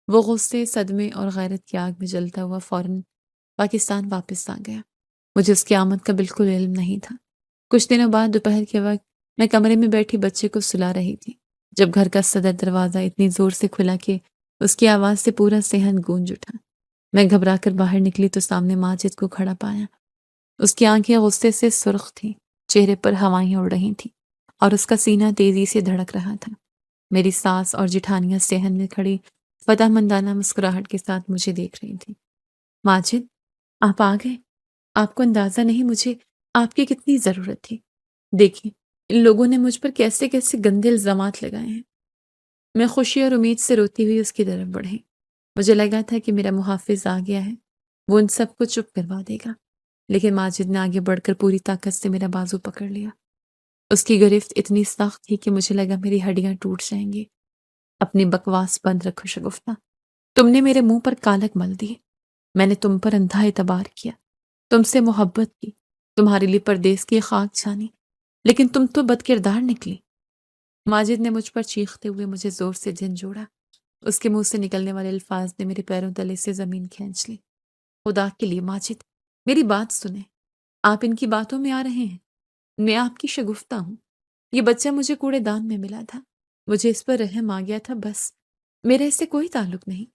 وہ غصے، صدمے اور غیرت کی آگ میں جلتا ہوا فوراً پاکستان واپس آ گیا۔ مجھے اس کی آمد کا بالکل علم نہیں تھا۔ کچھ دنوں بعد دوپہر کے وقت میں کمرے میں بیٹھی بچے کو سلا رہی تھی جب گھر کا صدر دروازہ اتنی زور سے کھلا کہ اس کی آواز سے پورا صحن گونج اٹھا۔ میں گھبرا کر باہر نکلی تو سامنے ماجد کو کھڑا پایا۔ اس کی آنکھیں غصے سے سرخ تھیں، چہرے پر ہوائیں اڑ رہی تھیں اور اس کا سینہ تیزی سے دھڑک رہا تھا۔ میری ساس اور جٹھانیاں صحن میں کھڑی فتح مندانہ مسکراہٹ کے ساتھ مجھے دیکھ رہی تھیں۔ ماجد، آپ آ گئے؟ آپ کو اندازہ نہیں مجھے آپ کی کتنی ضرورت تھی۔ دیکھیے، ان لوگوں نے مجھ پر کیسے کیسے گندے الزامات لگائے ہیں۔ میں خوشی اور امید سے روتی ہوئی اس کی طرف بڑھی۔ مجھے لگا تھا کہ میرا محافظ آ گیا ہے، وہ ان سب کو چپ کروا دے گا، لیکن ماجد نے آگے بڑھ کر پوری طاقت سے میرا بازو پکڑ لیا۔ اس کی گرفت اتنی سخت تھی کہ مجھے لگا میری ہڈیاں ٹوٹ جائیں گی۔ اپنی بکواس بند رکھو شگفتہ، تم نے میرے منہ پر کالک مل دی۔ میں نے تم پر اندھا اعتبار کیا، تم سے محبت کی، تمہارے لیے پردیس کی خاک چھانی، لیکن تم تو بد کردار نکلی۔ ماجد نے مجھ پر چیختے ہوئے مجھے زور سے جھنجھوڑا۔ اس کے منہ سے نکلنے والے الفاظ نے میرے پیروں تلے سے زمین کھینچ لی۔ خدا کے لیے ماجد، میری بات سنیں۔ آپ ان کی باتوں میں آ رہے ہیں؟ میں آپ کی شگفتہ ہوں۔ یہ بچہ مجھے کوڑے دان میں ملا تھا، مجھے اس پر رحم آ گیا تھا، بس میرا اس سے کوئی تعلق نہیں۔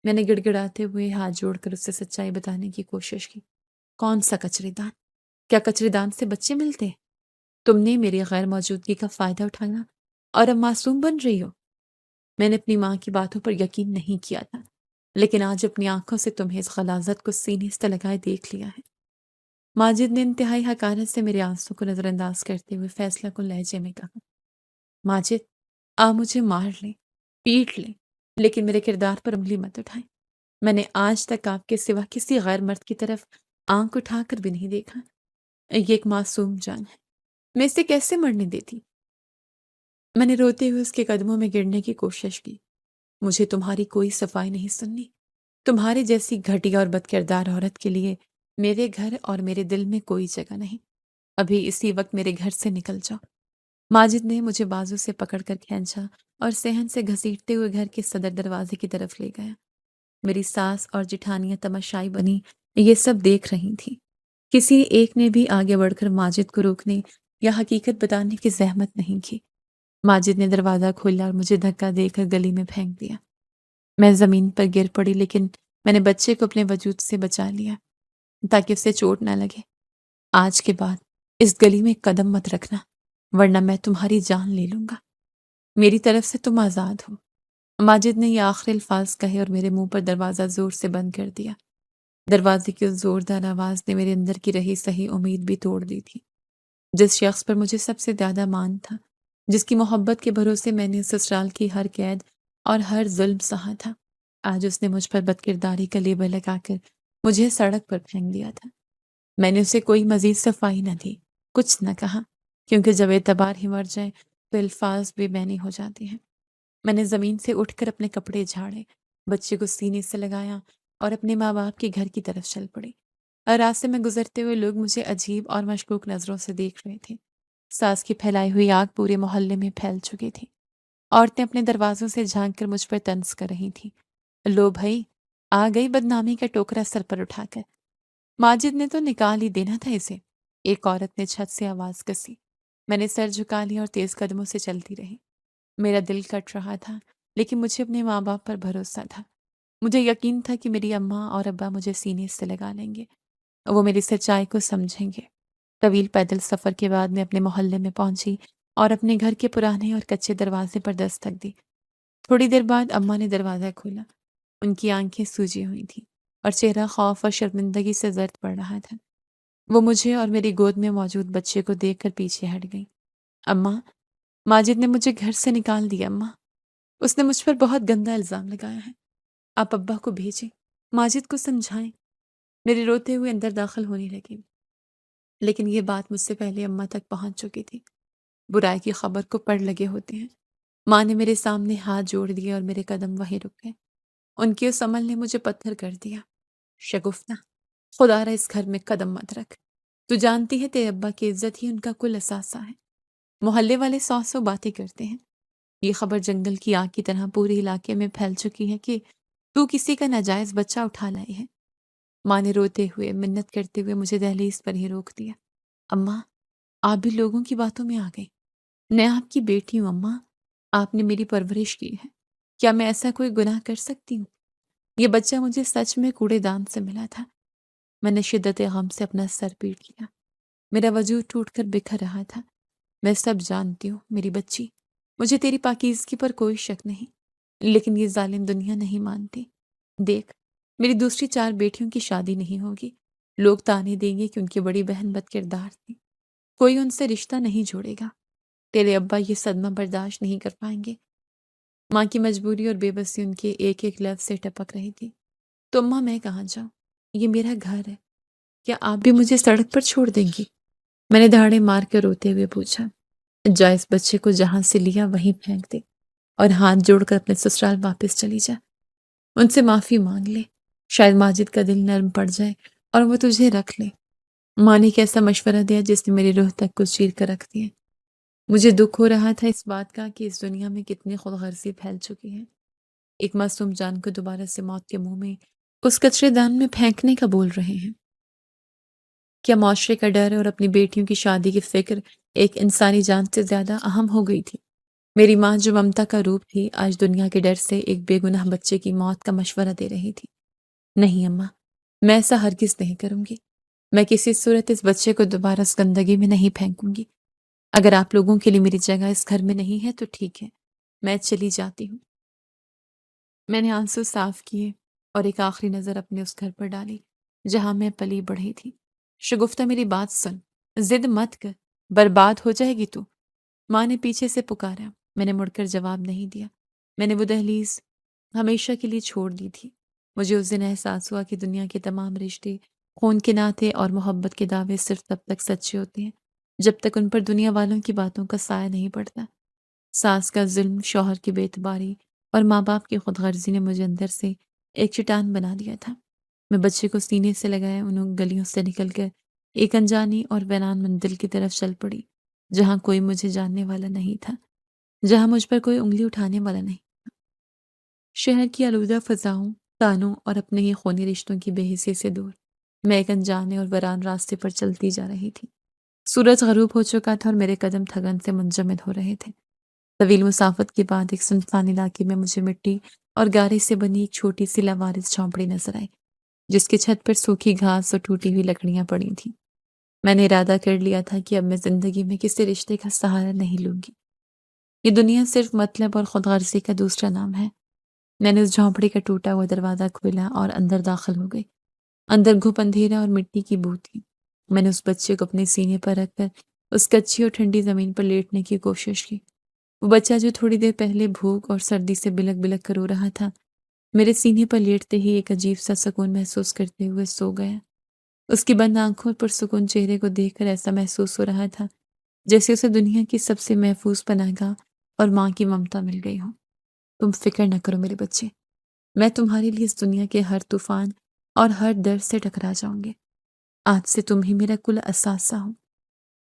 میں نے گڑ گڑاتے ہوئے ہاتھ جوڑ کر اس سے سچائی بتانے کی کوشش کی۔ کون سا کچرے دان؟ کیا کچرے دان سے بچے ملتے ہیں؟ تم نے میری غیر موجودگی کا فائدہ اٹھانا اور اب معصوم بن رہی ہو۔ میں نے اپنی ماں کی باتوں پر یقین نہیں کیا تھا، لیکن آج اپنی آنکھوں سے تمہیں اس غلاظت کو سینے سے لگائے دیکھ لیا ہے۔ ماجد نے انتہائی حقارت سے میرے آنسوں کو نظر انداز کرتے ہوئے فیصلہ کن لہجے میں کہا، ماجد، آپ مجھے مار لیں، پیٹ لیں، لیکن میرے کردار پر انگلی مت اٹھائیں۔ میں نے آج تک آپ کے سوا کسی غیر مرد کی طرف آنکھ اٹھا کر بھی نہیں دیکھا۔ یہ ایک معصوم جان ہے، میں اسے کیسے مرنے دیتی؟ میں نے روتے ہوئے اس کے قدموں میں گرنے کی کوشش کی۔ مجھے تمہاری کوئی صفائی نہیں سننی۔ تمہارے جیسی گھٹیا اور بد کردار عورت کے لیے میرے گھر اور میرے دل میں کوئی جگہ نہیں۔ ابھی اسی وقت میرے گھر سے نکل جاؤ۔ ماجد نے مجھے بازو سے پکڑ کر کھینچا اور صحن سے گھسیٹتے ہوئے گھر کے صدر دروازے کی طرف لے گیا۔ میری ساس اور جٹھانیاں تماشائی بنی یہ سب دیکھ رہی تھیں۔ کسی ایک نے بھی آگے بڑھ کر ماجد کو روکنے یا حقیقت بتانے کی زحمت نہیں کی۔ ماجد نے دروازہ کھولا اور مجھے دھکا دے کر گلی میں پھینک دیا۔ میں زمین پر گر پڑی، لیکن میں نے بچے کو اپنے وجود سے بچا لیا تاکہ اسے چوٹ نہ لگے۔ آج کے بعد اس گلی میں قدم مت رکھنا، ورنہ میں تمہاری جان لے لوں گا۔ میری طرف سے تم آزاد ہو۔ ماجد نے یہ آخری الفاظ کہے اور میرے منہ پر دروازہ زور سے بند کر دیا۔ دروازے کی اس زوردار آواز نے میرے اندر کی رہی صحیح امید بھی توڑ دی تھی۔ جس شخص پر مجھے سب سے زیادہ مان تھا، جس کی محبت کے بھروسے میں نے سسرال کی ہر قید اور ہر ظلم سہا تھا، آج اس نے مجھ پر بد کرداری کا لیبل لگا کر مجھے سڑک پر پھینک دیا تھا۔ میں نے اسے کوئی مزید صفائی نہ دی، کچھ نہ کہا، کیونکہ جب اعتبار ہی مر جائے تو الفاظ بے معنی ہو جاتے ہیں۔ میں نے زمین سے اٹھ کر اپنے کپڑے جھاڑے، بچے کو سینے سے لگایا اور اپنے ماں باپ کے گھر کی طرف چل پڑی۔ اور راستے میں گزرتے ہوئے لوگ مجھے عجیب اور مشکوک نظروں سے دیکھ رہے تھے۔ ساس کی پھیلائی ہوئی آگ پورے محلے میں پھیل چکی تھی۔ عورتیں اپنے دروازوں سے جھانک کر مجھ پر طنز کر رہی تھیں، لو بھائی، آ گئی بدنامی کا ٹوکرا سر پر اٹھا کر۔ ماجد نے تو نکال ہی دینا تھا اسے، ایک عورت نے چھت سے آواز کسی۔ میں نے سر جھکا لیا اور تیز قدموں سے چلتی رہی۔ میرا دل کٹ رہا تھا، لیکن مجھے اپنے ماں باپ پر بھروسہ تھا۔ مجھے یقین تھا کہ میری اماں اور ابا مجھے سینے سے لگا لیں گے، وہ میری سچائی کو سمجھیں گے۔ طویل پیدل سفر کے بعد میں اپنے محلے میں پہنچی اور اپنے گھر کے پرانے اور کچے دروازے پر دستک دی۔ تھوڑی دیر بعد اماں نے دروازہ کھولا۔ ان کی آنکھیں سوجی ہوئی تھیں اور چہرہ خوف اور شرمندگی سے زرد پڑ رہا تھا۔ وہ مجھے اور میری گود میں موجود بچے کو دیکھ کر پیچھے ہٹ گئی۔ اماں، ماجد نے مجھے گھر سے نکال دیا اماں۔ اس نے مجھ پر بہت گندا الزام لگایا ہے۔ آپ ابا کو بھیجیں، ماجد کو سمجھائیں۔ میرے روتے ہوئے اندر داخل ہونے لگی، لیکن یہ بات مجھ سے پہلے اماں تک پہنچ چکی تھی۔ برائی کی خبر کو پڑھ لگے ہوتے ہیں۔ ماں نے میرے سامنے ہاتھ جوڑ دیے اور میرے قدم وہیں رک گئے۔ ان کے اس عمل نے مجھے پتھر کر دیا۔ شگفتہ، خدا را اس گھر میں قدم مت رکھ۔ تو جانتی ہے تیرے ابا کی عزت ہی ان کا کل اثاثہ ہے۔ محلے والے سو سو باتیں کرتے ہیں۔ یہ خبر جنگل کی آگ کی طرح پورے علاقے میں پھیل چکی ہے کہ تو کسی کا ناجائز بچہ اٹھا لائی ہے۔ ماں نے روتے ہوئے منت کرتے ہوئے مجھے دہلیز پر ہی روک دیا۔ اماں، آپ بھی لوگوں کی باتوں میں آ گئی۔ میں آپ کی بیٹی ہوں اماں، آپ نے میری پرورش کی ہے، کیا میں ایسا کوئی گناہ کر سکتی ہوں؟ یہ بچہ مجھے سچ میں کوڑے دان سے ملا تھا۔ میں نے شدت غم سے اپنا سر پیٹ لیا، میرا وجود ٹوٹ کر بکھر رہا تھا۔ میں سب جانتی ہوں میری بچی، مجھے تیری پاکیزگی پر کوئی شک نہیں، لیکن یہ ظالم دنیا نہیں مانتی۔ دیکھ، میری دوسری 4 بیٹیوں کی شادی نہیں ہوگی، لوگ طعنے دیں گے کہ ان کی بڑی بہن بد کردار تھی، کوئی ان سے رشتہ نہیں جوڑے گا، تیرے ابا یہ صدمہ برداشت نہیں کر پائیں گے۔ ماں کی مجبوری اور بے بسی ان کے ایک ایک لفظ سے ٹپک رہی تھی۔ تو اماں میں کہاں جاؤں؟ یہ میرا گھر ہے، کیا آپ بھی مجھے سڑک پر چھوڑ دیں گی؟ میں نے دھاڑے مار کر روتے ہوئے پوچھا۔ جا اس بچے کو جہاں سے لیا وہیں پھینک دے اور ہاتھ جوڑ کر اپنے سسرال واپس چلی جا، ان سے معافی مانگ لے، شاید ماجد کا دل نرم پڑ جائے اور وہ تجھے رکھ لے۔ ماں نے کیسا مشورہ دیا جس نے میری روح تک کو چیر کر رکھ دیا۔ مجھے دکھ ہو رہا تھا اس بات کا کہ اس دنیا میں کتنی خود غرضی پھیل چکی ہے۔ ایک معصوم جان کو دوبارہ سے موت کے منہ میں اس کچرے دان میں پھینکنے کا بول رہے ہیں۔ کیا معاشرے کا ڈر اور اپنی بیٹیوں کی شادی کی فکر ایک انسانی جان سے زیادہ اہم ہو گئی تھی؟ میری ماں جو ممتا کا روپ تھی، آج دنیا کے ڈر سے ایک بے گناہ بچے کی موت کا مشورہ دے رہی تھی۔ نہیں اماں، میں ایسا ہرگز نہیں کروں گی۔ میں کسی صورت اس بچے کو دوبارہ اس گندگی میں نہیں پھینکوں گی۔ اگر آپ لوگوں کے لیے میری جگہ اس گھر میں نہیں ہے تو ٹھیک ہے، میں چلی جاتی ہوں۔ میں نے آنسو صاف کیے اور ایک آخری نظر اپنے اس گھر پر ڈالی جہاں میں پلی بڑھی تھی۔ شگفتہ میری بات سن، ضد مت کر، برباد ہو جائے گی تو۔ ماں نے پیچھے سے پکارا، میں نے مڑ کر جواب نہیں دیا۔ میں نے وہ دہلیز ہمیشہ کے لیے چھوڑ دی تھی۔ مجھے اس دن احساس ہوا کہ دنیا کے تمام رشتے، خون کے ناطے اور محبت کے دعوے صرف تب تک سچے ہوتے ہیں جب تک ان پر دنیا والوں کی باتوں کا سایہ نہیں پڑتا۔ ساس کا ظلم، شوہر کی بے اعتباری اور ماں باپ کی خود غرضی نے مجھے اندر سے ایک چٹان بنا دیا تھا۔ میں بچے کو سینے سے لگائے انہوں گلیوں سے نکل کر ایک انجانی اور ویران منزل کی طرف چل پڑی، جہاں کوئی مجھے جاننے والا نہیں تھا، جہاں مجھ پر کوئی انگلی اٹھانے والا نہیں۔ شہر کی آلودہ فضاؤں، تانوں اور اپنے ہی خونی رشتوں کی بے حسی سے دور میں ایک انجانے اور ویران راستے پر چلتی جا رہی تھی۔ سورج غروب ہو چکا تھا اور میرے قدم تھگن سے منجمد ہو رہے تھے۔ طویل مسافت کے بعد ایک سنسان علاقے میں مجھے مٹی اور گارے سے بنی ایک چھوٹی سی لاوارث جھونپڑی نظر آئی، جس کے چھت پر سوکھی گھاس اور ٹوٹی ہوئی لکڑیاں پڑی تھیں۔ میں نے ارادہ کر لیا تھا کہ اب میں زندگی میں کسی رشتے کا سہارا نہیں لوں گی۔ یہ دنیا صرف مطلب اور خود غرضی کا دوسرا نام ہے۔ میں نے اس جھونپڑی کا ٹوٹا ہوا دروازہ کھولا اور اندر داخل ہو گئی۔ اندر گھپ اندھیرا اور مٹی کی بو تھی۔ میں نے اس بچے کو اپنے سینے پر رکھ کر اس کچی اور ٹھنڈی زمین پر لیٹنے کی کوشش کی۔ وہ بچہ جو تھوڑی دیر پہلے بھوک اور سردی سے بلک بلک کر رو رہا تھا، میرے سینے پر لیٹتے ہی ایک عجیب سا سکون محسوس کرتے ہوئے سو گیا۔ اس کی بند آنکھوں پر سکون چہرے کو دیکھ کر ایسا محسوس ہو رہا تھا جیسے اسے دنیا کی سب سے محفوظ پناہگاہ اور ماں کی ممتا مل گئی ہو۔ تم فکر نہ کرو میرے بچے، میں تمہارے لیے اس دنیا کے ہر طوفان اور ہر درد سے ٹکرا جاؤں گے۔ آج سے تم ہی میرا کل اثاثہ ہو۔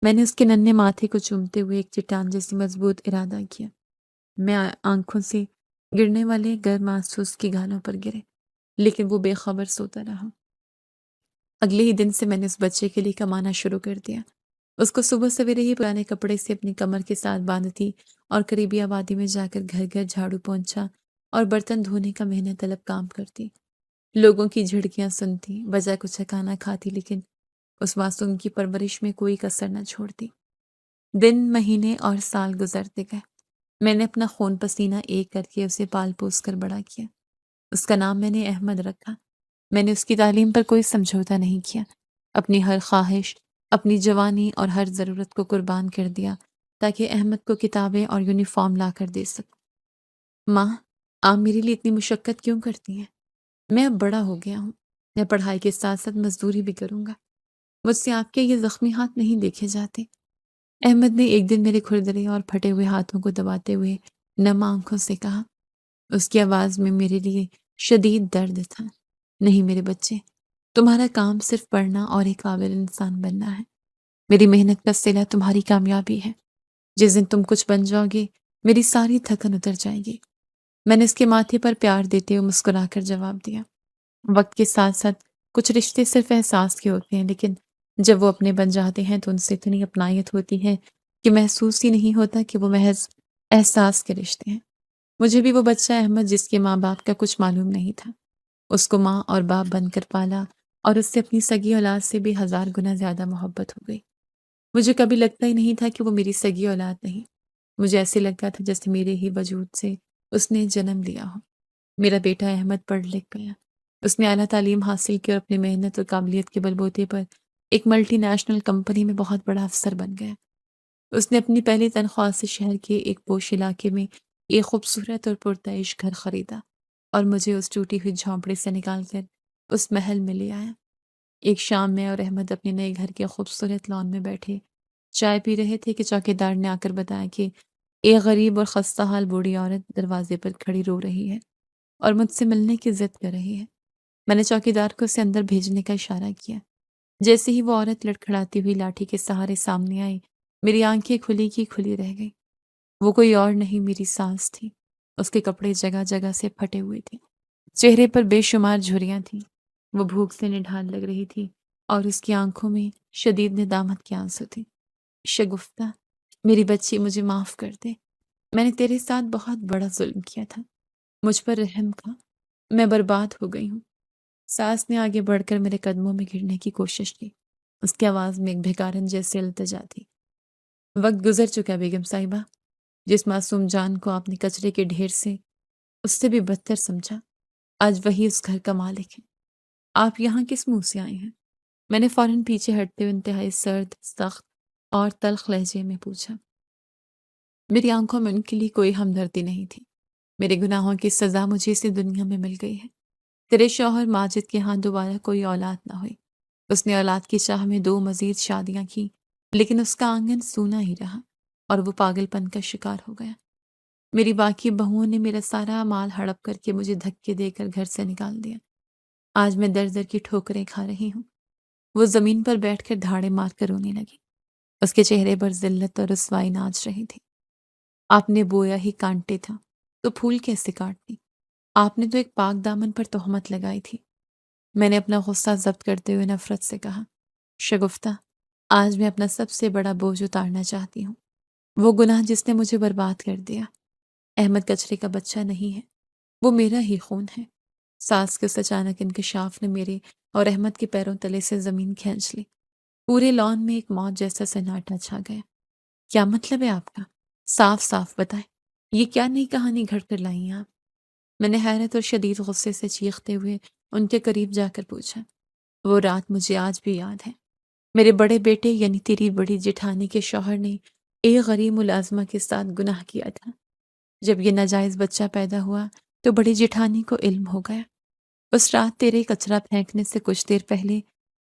میں نے اس کے ننھے ماتھے کو چومتے ہوئے ایک چٹان جیسی مضبوط ارادہ کیا۔ میں آنکھوں سے گرنے والے گرم آنسو اس کی گالوں پر گرے، لیکن وہ بے خبر سوتا رہا۔ اگلے ہی دن سے میں نے اس بچے کے لیے کمانا شروع کر دیا۔ اس کو صبح سویرے ہی پرانے کپڑے سے اپنی کمر کے ساتھ باندھتی اور قریبی آبادی میں جا کر گھر گھر جھاڑو پونچھا اور برتن دھونے کا محنت طلب کام کرتی۔ لوگوں کی جھڑکیاں سنتی، بجائے کچھ کھانا کھاتی، لیکن اس معصوم کی پرورش میں کوئی کسر نہ چھوڑتی۔ دن، مہینے اور سال گزرتے گئے۔ میں نے اپنا خون پسینہ ایک کر کے اسے پال پوس کر بڑا کیا۔ اس کا نام میں نے احمد رکھا۔ میں نے اس کی تعلیم پر کوئی سمجھوتا نہیں کیا، اپنی ہر خواہش، اپنی جوانی اور ہر ضرورت کو قربان کر دیا تاکہ احمد کو کتابیں اور یونیفارم لا کر دے سکوں۔ ماں، آپ میرے لیے اتنی مشقت کیوں کرتی ہیں؟ میں اب بڑا ہو گیا ہوں، میں پڑھائی کے ساتھ ساتھ مزدوری بھی کروں گا، مجھ سے آپ کے یہ زخمی ہاتھ نہیں دیکھے جاتے۔ احمد نے ایک دن میرے کھردرے اور پھٹے ہوئے ہاتھوں کو دباتے ہوئے نم آنکھوں سے کہا۔ اس کی آواز میں میرے لیے شدید درد تھا۔ نہیں میرے بچے، تمہارا کام صرف پڑھنا اور ایک قابل انسان بننا ہے۔ میری محنت کا صلہ تمہاری کامیابی ہے۔ جس دن تم کچھ بن جاؤ گے، میری ساری تھکن اتر جائے گی۔ میں نے اس کے ماتھے پر پیار دیتے ہوئے مسکرا کر جواب دیا۔ وقت کے ساتھ ساتھ کچھ رشتے صرف احساس کے ہوتے ہیں، لیکن جب وہ اپنے بن جاتے ہیں تو ان سے اتنی اپنائیت ہوتی ہے کہ محسوس ہی نہیں ہوتا کہ وہ محض احساس کے رشتے ہیں۔ مجھے بھی وہ بچہ احمد جس کے ماں باپ کا کچھ معلوم نہیں تھا، اس کو ماں اور باپ بن کر پالا، اور اس سے اپنی سگی اولاد سے بھی 1000 گنا زیادہ محبت ہو گئی۔ مجھے کبھی لگتا ہی نہیں تھا کہ وہ میری سگی اولاد نہیں، مجھے ایسے لگتا تھا جیسے میرے ہی وجود سے اس نے جنم لیا ہو۔ میرا بیٹا احمد پڑھ لکھ گیا، اس نے اعلیٰ تعلیم حاصل کی اور اپنی محنت اور قابلیت کے بلبوتے پر ایک ملٹی نیشنل کمپنی میں بہت بڑا افسر بن گیا۔ اس نے اپنی پہلی تنخواہ سے شہر کے ایک پوش علاقے میں ایک خوبصورت اور پرتعیش گھر خریدا اور مجھے اس ٹوٹی ہوئی جھونپڑی سے نکال کر اس محل میں لے آیا۔ ایک شام میں اور احمد اپنے نئے گھر کے خوبصورت لان میں بیٹھے چائے پی رہے تھے کہ چوکیدار نے آ کر بتایا کہ ایک غریب اور خستہ حال بوڑھی عورت دروازے پر کھڑی رو رہی ہے اور مجھ سے ملنے کی ضد کر رہی ہے۔ میں نے چوکیدار کو اسے اندر بھیجنے کا اشارہ کیا۔ جیسے ہی وہ عورت لڑکھڑاتی ہوئی لاٹھی کے سہارے سامنے آئی، میری آنکھیں کھلی کی کھلی رہ گئی۔ وہ کوئی اور نہیں، میری ساس تھی۔ اس کے کپڑے جگہ جگہ سے پھٹے ہوئے تھے، چہرے پر بے شمار جھریاں تھیں، وہ بھوک سے نڈھال لگ رہی تھی اور اس کی آنکھوں میں شدید ندامت کے آنسو تھے۔ شگفتہ، میری بچی، مجھے معاف کر دے، میں نے تیرے ساتھ بہت بڑا ظلم کیا تھا، مجھ پر رحم کا، میں برباد ہو گئی ہوں۔ ساس نے آگے بڑھ کر میرے قدموں میں گرنے کی کوشش کی، اس کی آواز میں ایک بھیکارن جیسے التجا تھی۔ وقت گزر چکا بیگم صاحبہ، جس معصوم جان کو آپ نے کچرے کے ڈھیر سے اس سے بھی بدتر سمجھا، آج وہی اس گھر کا مالک ہے۔ آپ یہاں کس منہ سے آئے ہیں؟ میں نے فوراً پیچھے ہٹتے ہوئے انتہائی سرد، سخت اور تلخ لہجے میں پوچھا۔ میری آنکھوں میں ان کے لیے کوئی ہمدردی نہیں تھی۔ میرے گناہوں کی سزا مجھے اسی دنیا میں مل گئی ہے۔ تیرے شوہر ماجد کے ہاں دوبارہ کوئی اولاد نہ ہوئی۔ اس نے اولاد کی چاہ میں 2 مزید شادیاں کی، لیکن اس کا آنگن سونا ہی رہا اور وہ پاگل پن کا شکار ہو گیا۔ میری باقی بہوؤں نے میرا سارا مال ہڑپ کر کے مجھے دھکے دے کر گھر سے نکال دیا۔ آج میں در در کی ٹھوکریں کھا رہی ہوں۔ وہ زمین پر بیٹھ کر دھاڑے مار کر رونے لگی۔ اس کے چہرے پر ذلت اور رسوائی ناچ رہی تھی۔ آپ نے بویا ہی کانٹے تھا تو پھول کیسے کاٹتی؟ آپ نے تو ایک پاک دامن پر تہمت لگائی تھی۔ میں نے اپنا غصہ ضبط کرتے ہوئے نفرت سے کہا، شگفتہ، آج میں اپنا سب سے بڑا بوجھ اتارنا چاہتی ہوں، وہ گناہ جس نے مجھے برباد کر دیا۔ احمد کچرے کا بچہ نہیں ہے، وہ میرا ہی خون ہے۔ ساس کے اس اچانک انکشاف نے میرے اور احمد کے پیروں تلے سے زمین کھینچ لی۔ پورے لان میں ایک موت جیسا سناٹا چھا گیا۔ کیا مطلب ہے آپ کا؟ صاف صاف بتائیں، یہ کیا نئی کہانی گھڑ کر لائی ہیں آپ؟ میں نے حیرت اور شدید غصے سے چیختے ہوئے ان کے قریب جا کر پوچھا۔ وہ رات مجھے آج بھی یاد ہے۔ میرے بڑے بیٹے یعنی تیری بڑی جٹھانی کے شوہر نے ایک غریب ملازمہ کے ساتھ گناہ کیا تھا۔ جب یہ ناجائز بچہ پیدا ہوا تو بڑی جٹھانی کو علم ہو گیا۔ اس رات تیرے کچرا پھینکنے سے کچھ دیر پہلے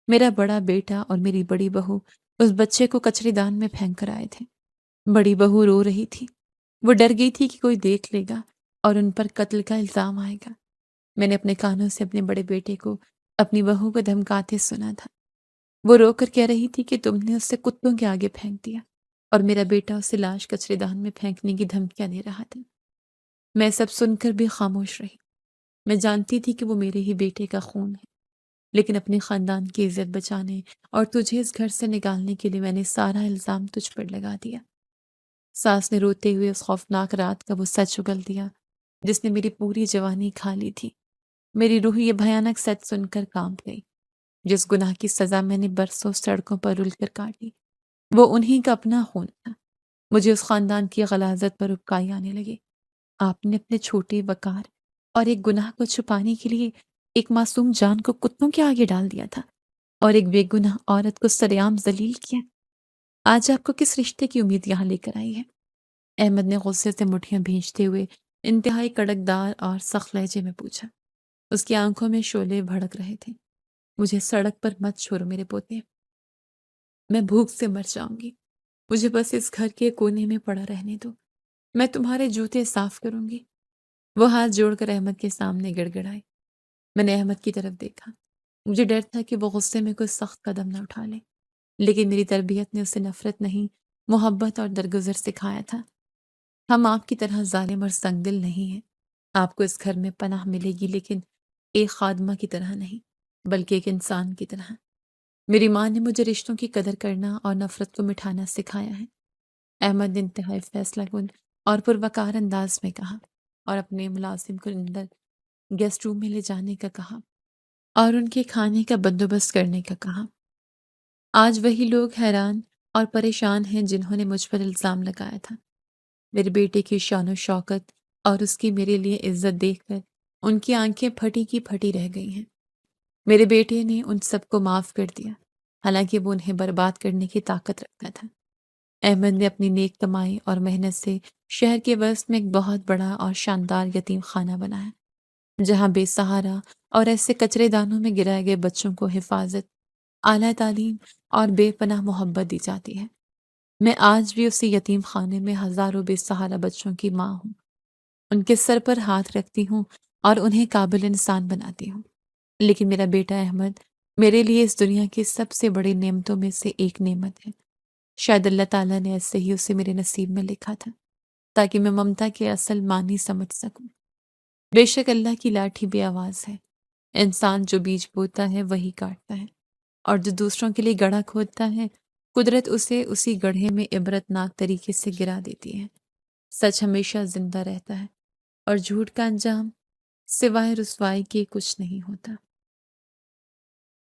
میرا بڑا بیٹا اور میری بڑی بہو اس بچے کو کچرے دان میں پھینک کر آئے تھے۔ بڑی بہو رو رہی تھی، وہ ڈر گئی تھی کہ کوئی دیکھ لے گا اور ان پر قتل کا الزام آئے گا۔ میں نے اپنے کانوں سے اپنے بڑے بیٹے کو اپنی بہو کو دھمکاتے سنا تھا۔ وہ رو کر کہہ رہی تھی کہ تم نے اسے کتوں کے آگے پھینک دیا اور میرا بیٹا اسے لاش کچرے دان میں پھینکنے کی دھمکیاں دے رہا تھا۔ میں سب سن کر بھی خاموش رہی۔ میں جانتی تھی کہ وہ میرے ہی بیٹے کا خون ہے، لیکن اپنے خاندان کی عزت بچانے اور تجھے اس گھر سے نکالنے کے لیے میں نے سارا الزام تجھ پر لگا دیا۔ ساس نے روتے ہوئے اس خوفناک رات کا وہ سچ اگل دیا جس نے میری پوری جوانی کھا لی تھی۔ میری روح یہ بھیانک سچ سن کر کانپ گئی۔ جس گناہ کی سزا میں نے برسوں سڑکوں پر رل کر کاٹی، وہ انہی کا اپنا خون تھا۔ مجھے اس خاندان کی غلاظت پر ابکائی آنے لگی۔ آپ نے اپنے چھوٹے وقار اور ایک گناہ کو چھپانے کے لیے ایک معصوم جان کو کتوں کے آگے ڈال دیا تھا اور ایک بے گناہ عورت کو سرعام ذلیل کیا۔ آج آپ کو کس رشتے کی امید یہاں لے کر آئی ہے؟ احمد نے غصے سے مٹھیاں بھینچتے ہوئے انتہائی کڑکدار اور سخت لہجے میں پوچھا۔ اس کی آنکھوں میں شعلے بھڑک رہے تھے۔ مجھے سڑک پر مت چھوڑو میرے پوتے، میں بھوک سے مر جاؤں گی۔ مجھے بس اس گھر کے کونے میں پڑا رہنے دو، میں تمہارے جوتے صاف کروں گی۔ وہ ہاتھ جوڑ کر احمد کے سامنے گڑ گڑائے۔ میں نے احمد کی طرف دیکھا۔ مجھے ڈر تھا کہ وہ غصے میں کوئی سخت قدم نہ اٹھا لے، لیکن میری تربیت نے اسے نفرت نہیں، محبت اور درگزر سکھایا تھا۔ ہم آپ کی طرح ظالم اور سنگ دل نہیں ہیں۔ آپ کو اس گھر میں پناہ ملے گی، لیکن ایک خادمہ کی طرح نہیں، بلکہ ایک انسان کی طرح۔ میری ماں نے مجھے رشتوں کی قدر کرنا اور نفرت کو مٹھانا سکھایا ہے۔ احمد نے انتہائی فیصلہ کن اور پروقار انداز میں کہا اور اپنے ملازم کو اندر گیسٹ روم میں لے جانے کا کہا اور ان کے کھانے کا بندوبست کرنے کا کہا۔ آج وہی لوگ حیران اور پریشان ہیں جنہوں نے مجھ پر الزام لگایا تھا۔ میرے بیٹے کی شان و شوکت اور اس کی میرے لیے عزت دیکھ کر ان کی آنکھیں پھٹی کی پھٹی رہ گئی ہیں۔ میرے بیٹے نے ان سب کو معاف کر دیا، حالانکہ وہ انہیں برباد کرنے کی طاقت رکھتا تھا۔ احمد نے اپنی نیک کمائی اور محنت سے شہر کے وسط میں ایک بہت بڑا اور شاندار یتیم خانہ بنایا، جہاں بے سہارا اور ایسے کچرے دانوں میں گرائے گئے بچوں کو حفاظت، اعلیٰ تعلیم اور بے پناہ محبت دی جاتی ہے۔ میں آج بھی اسی یتیم خانے میں ہزاروں بے سہارا بچوں کی ماں ہوں۔ ان کے سر پر ہاتھ رکھتی ہوں اور انہیں قابل انسان بناتی ہوں۔ لیکن میرا بیٹا احمد میرے لیے اس دنیا کی سب سے بڑی نعمتوں میں سے ایک نعمت ہے۔ شاید اللہ تعالیٰ نے ایسے ہی اسے میرے نصیب میں لکھا تھا تاکہ میں ممتا کے اصل معنی سمجھ سکوں۔ بے شک اللہ کی لاٹھی بے آواز ہے۔ انسان جو بیج بوتا ہے وہی کاٹتا ہے، اور جو دوسروں کے لیے گڑھا کھودتا ہے قدرت اسے اسی گڑھے میں عبرت ناک طریقے سے گرا دیتی ہے۔ سچ ہمیشہ زندہ رہتا ہے اور جھوٹ کا انجام سوائے رسوائی کے کچھ نہیں ہوتا۔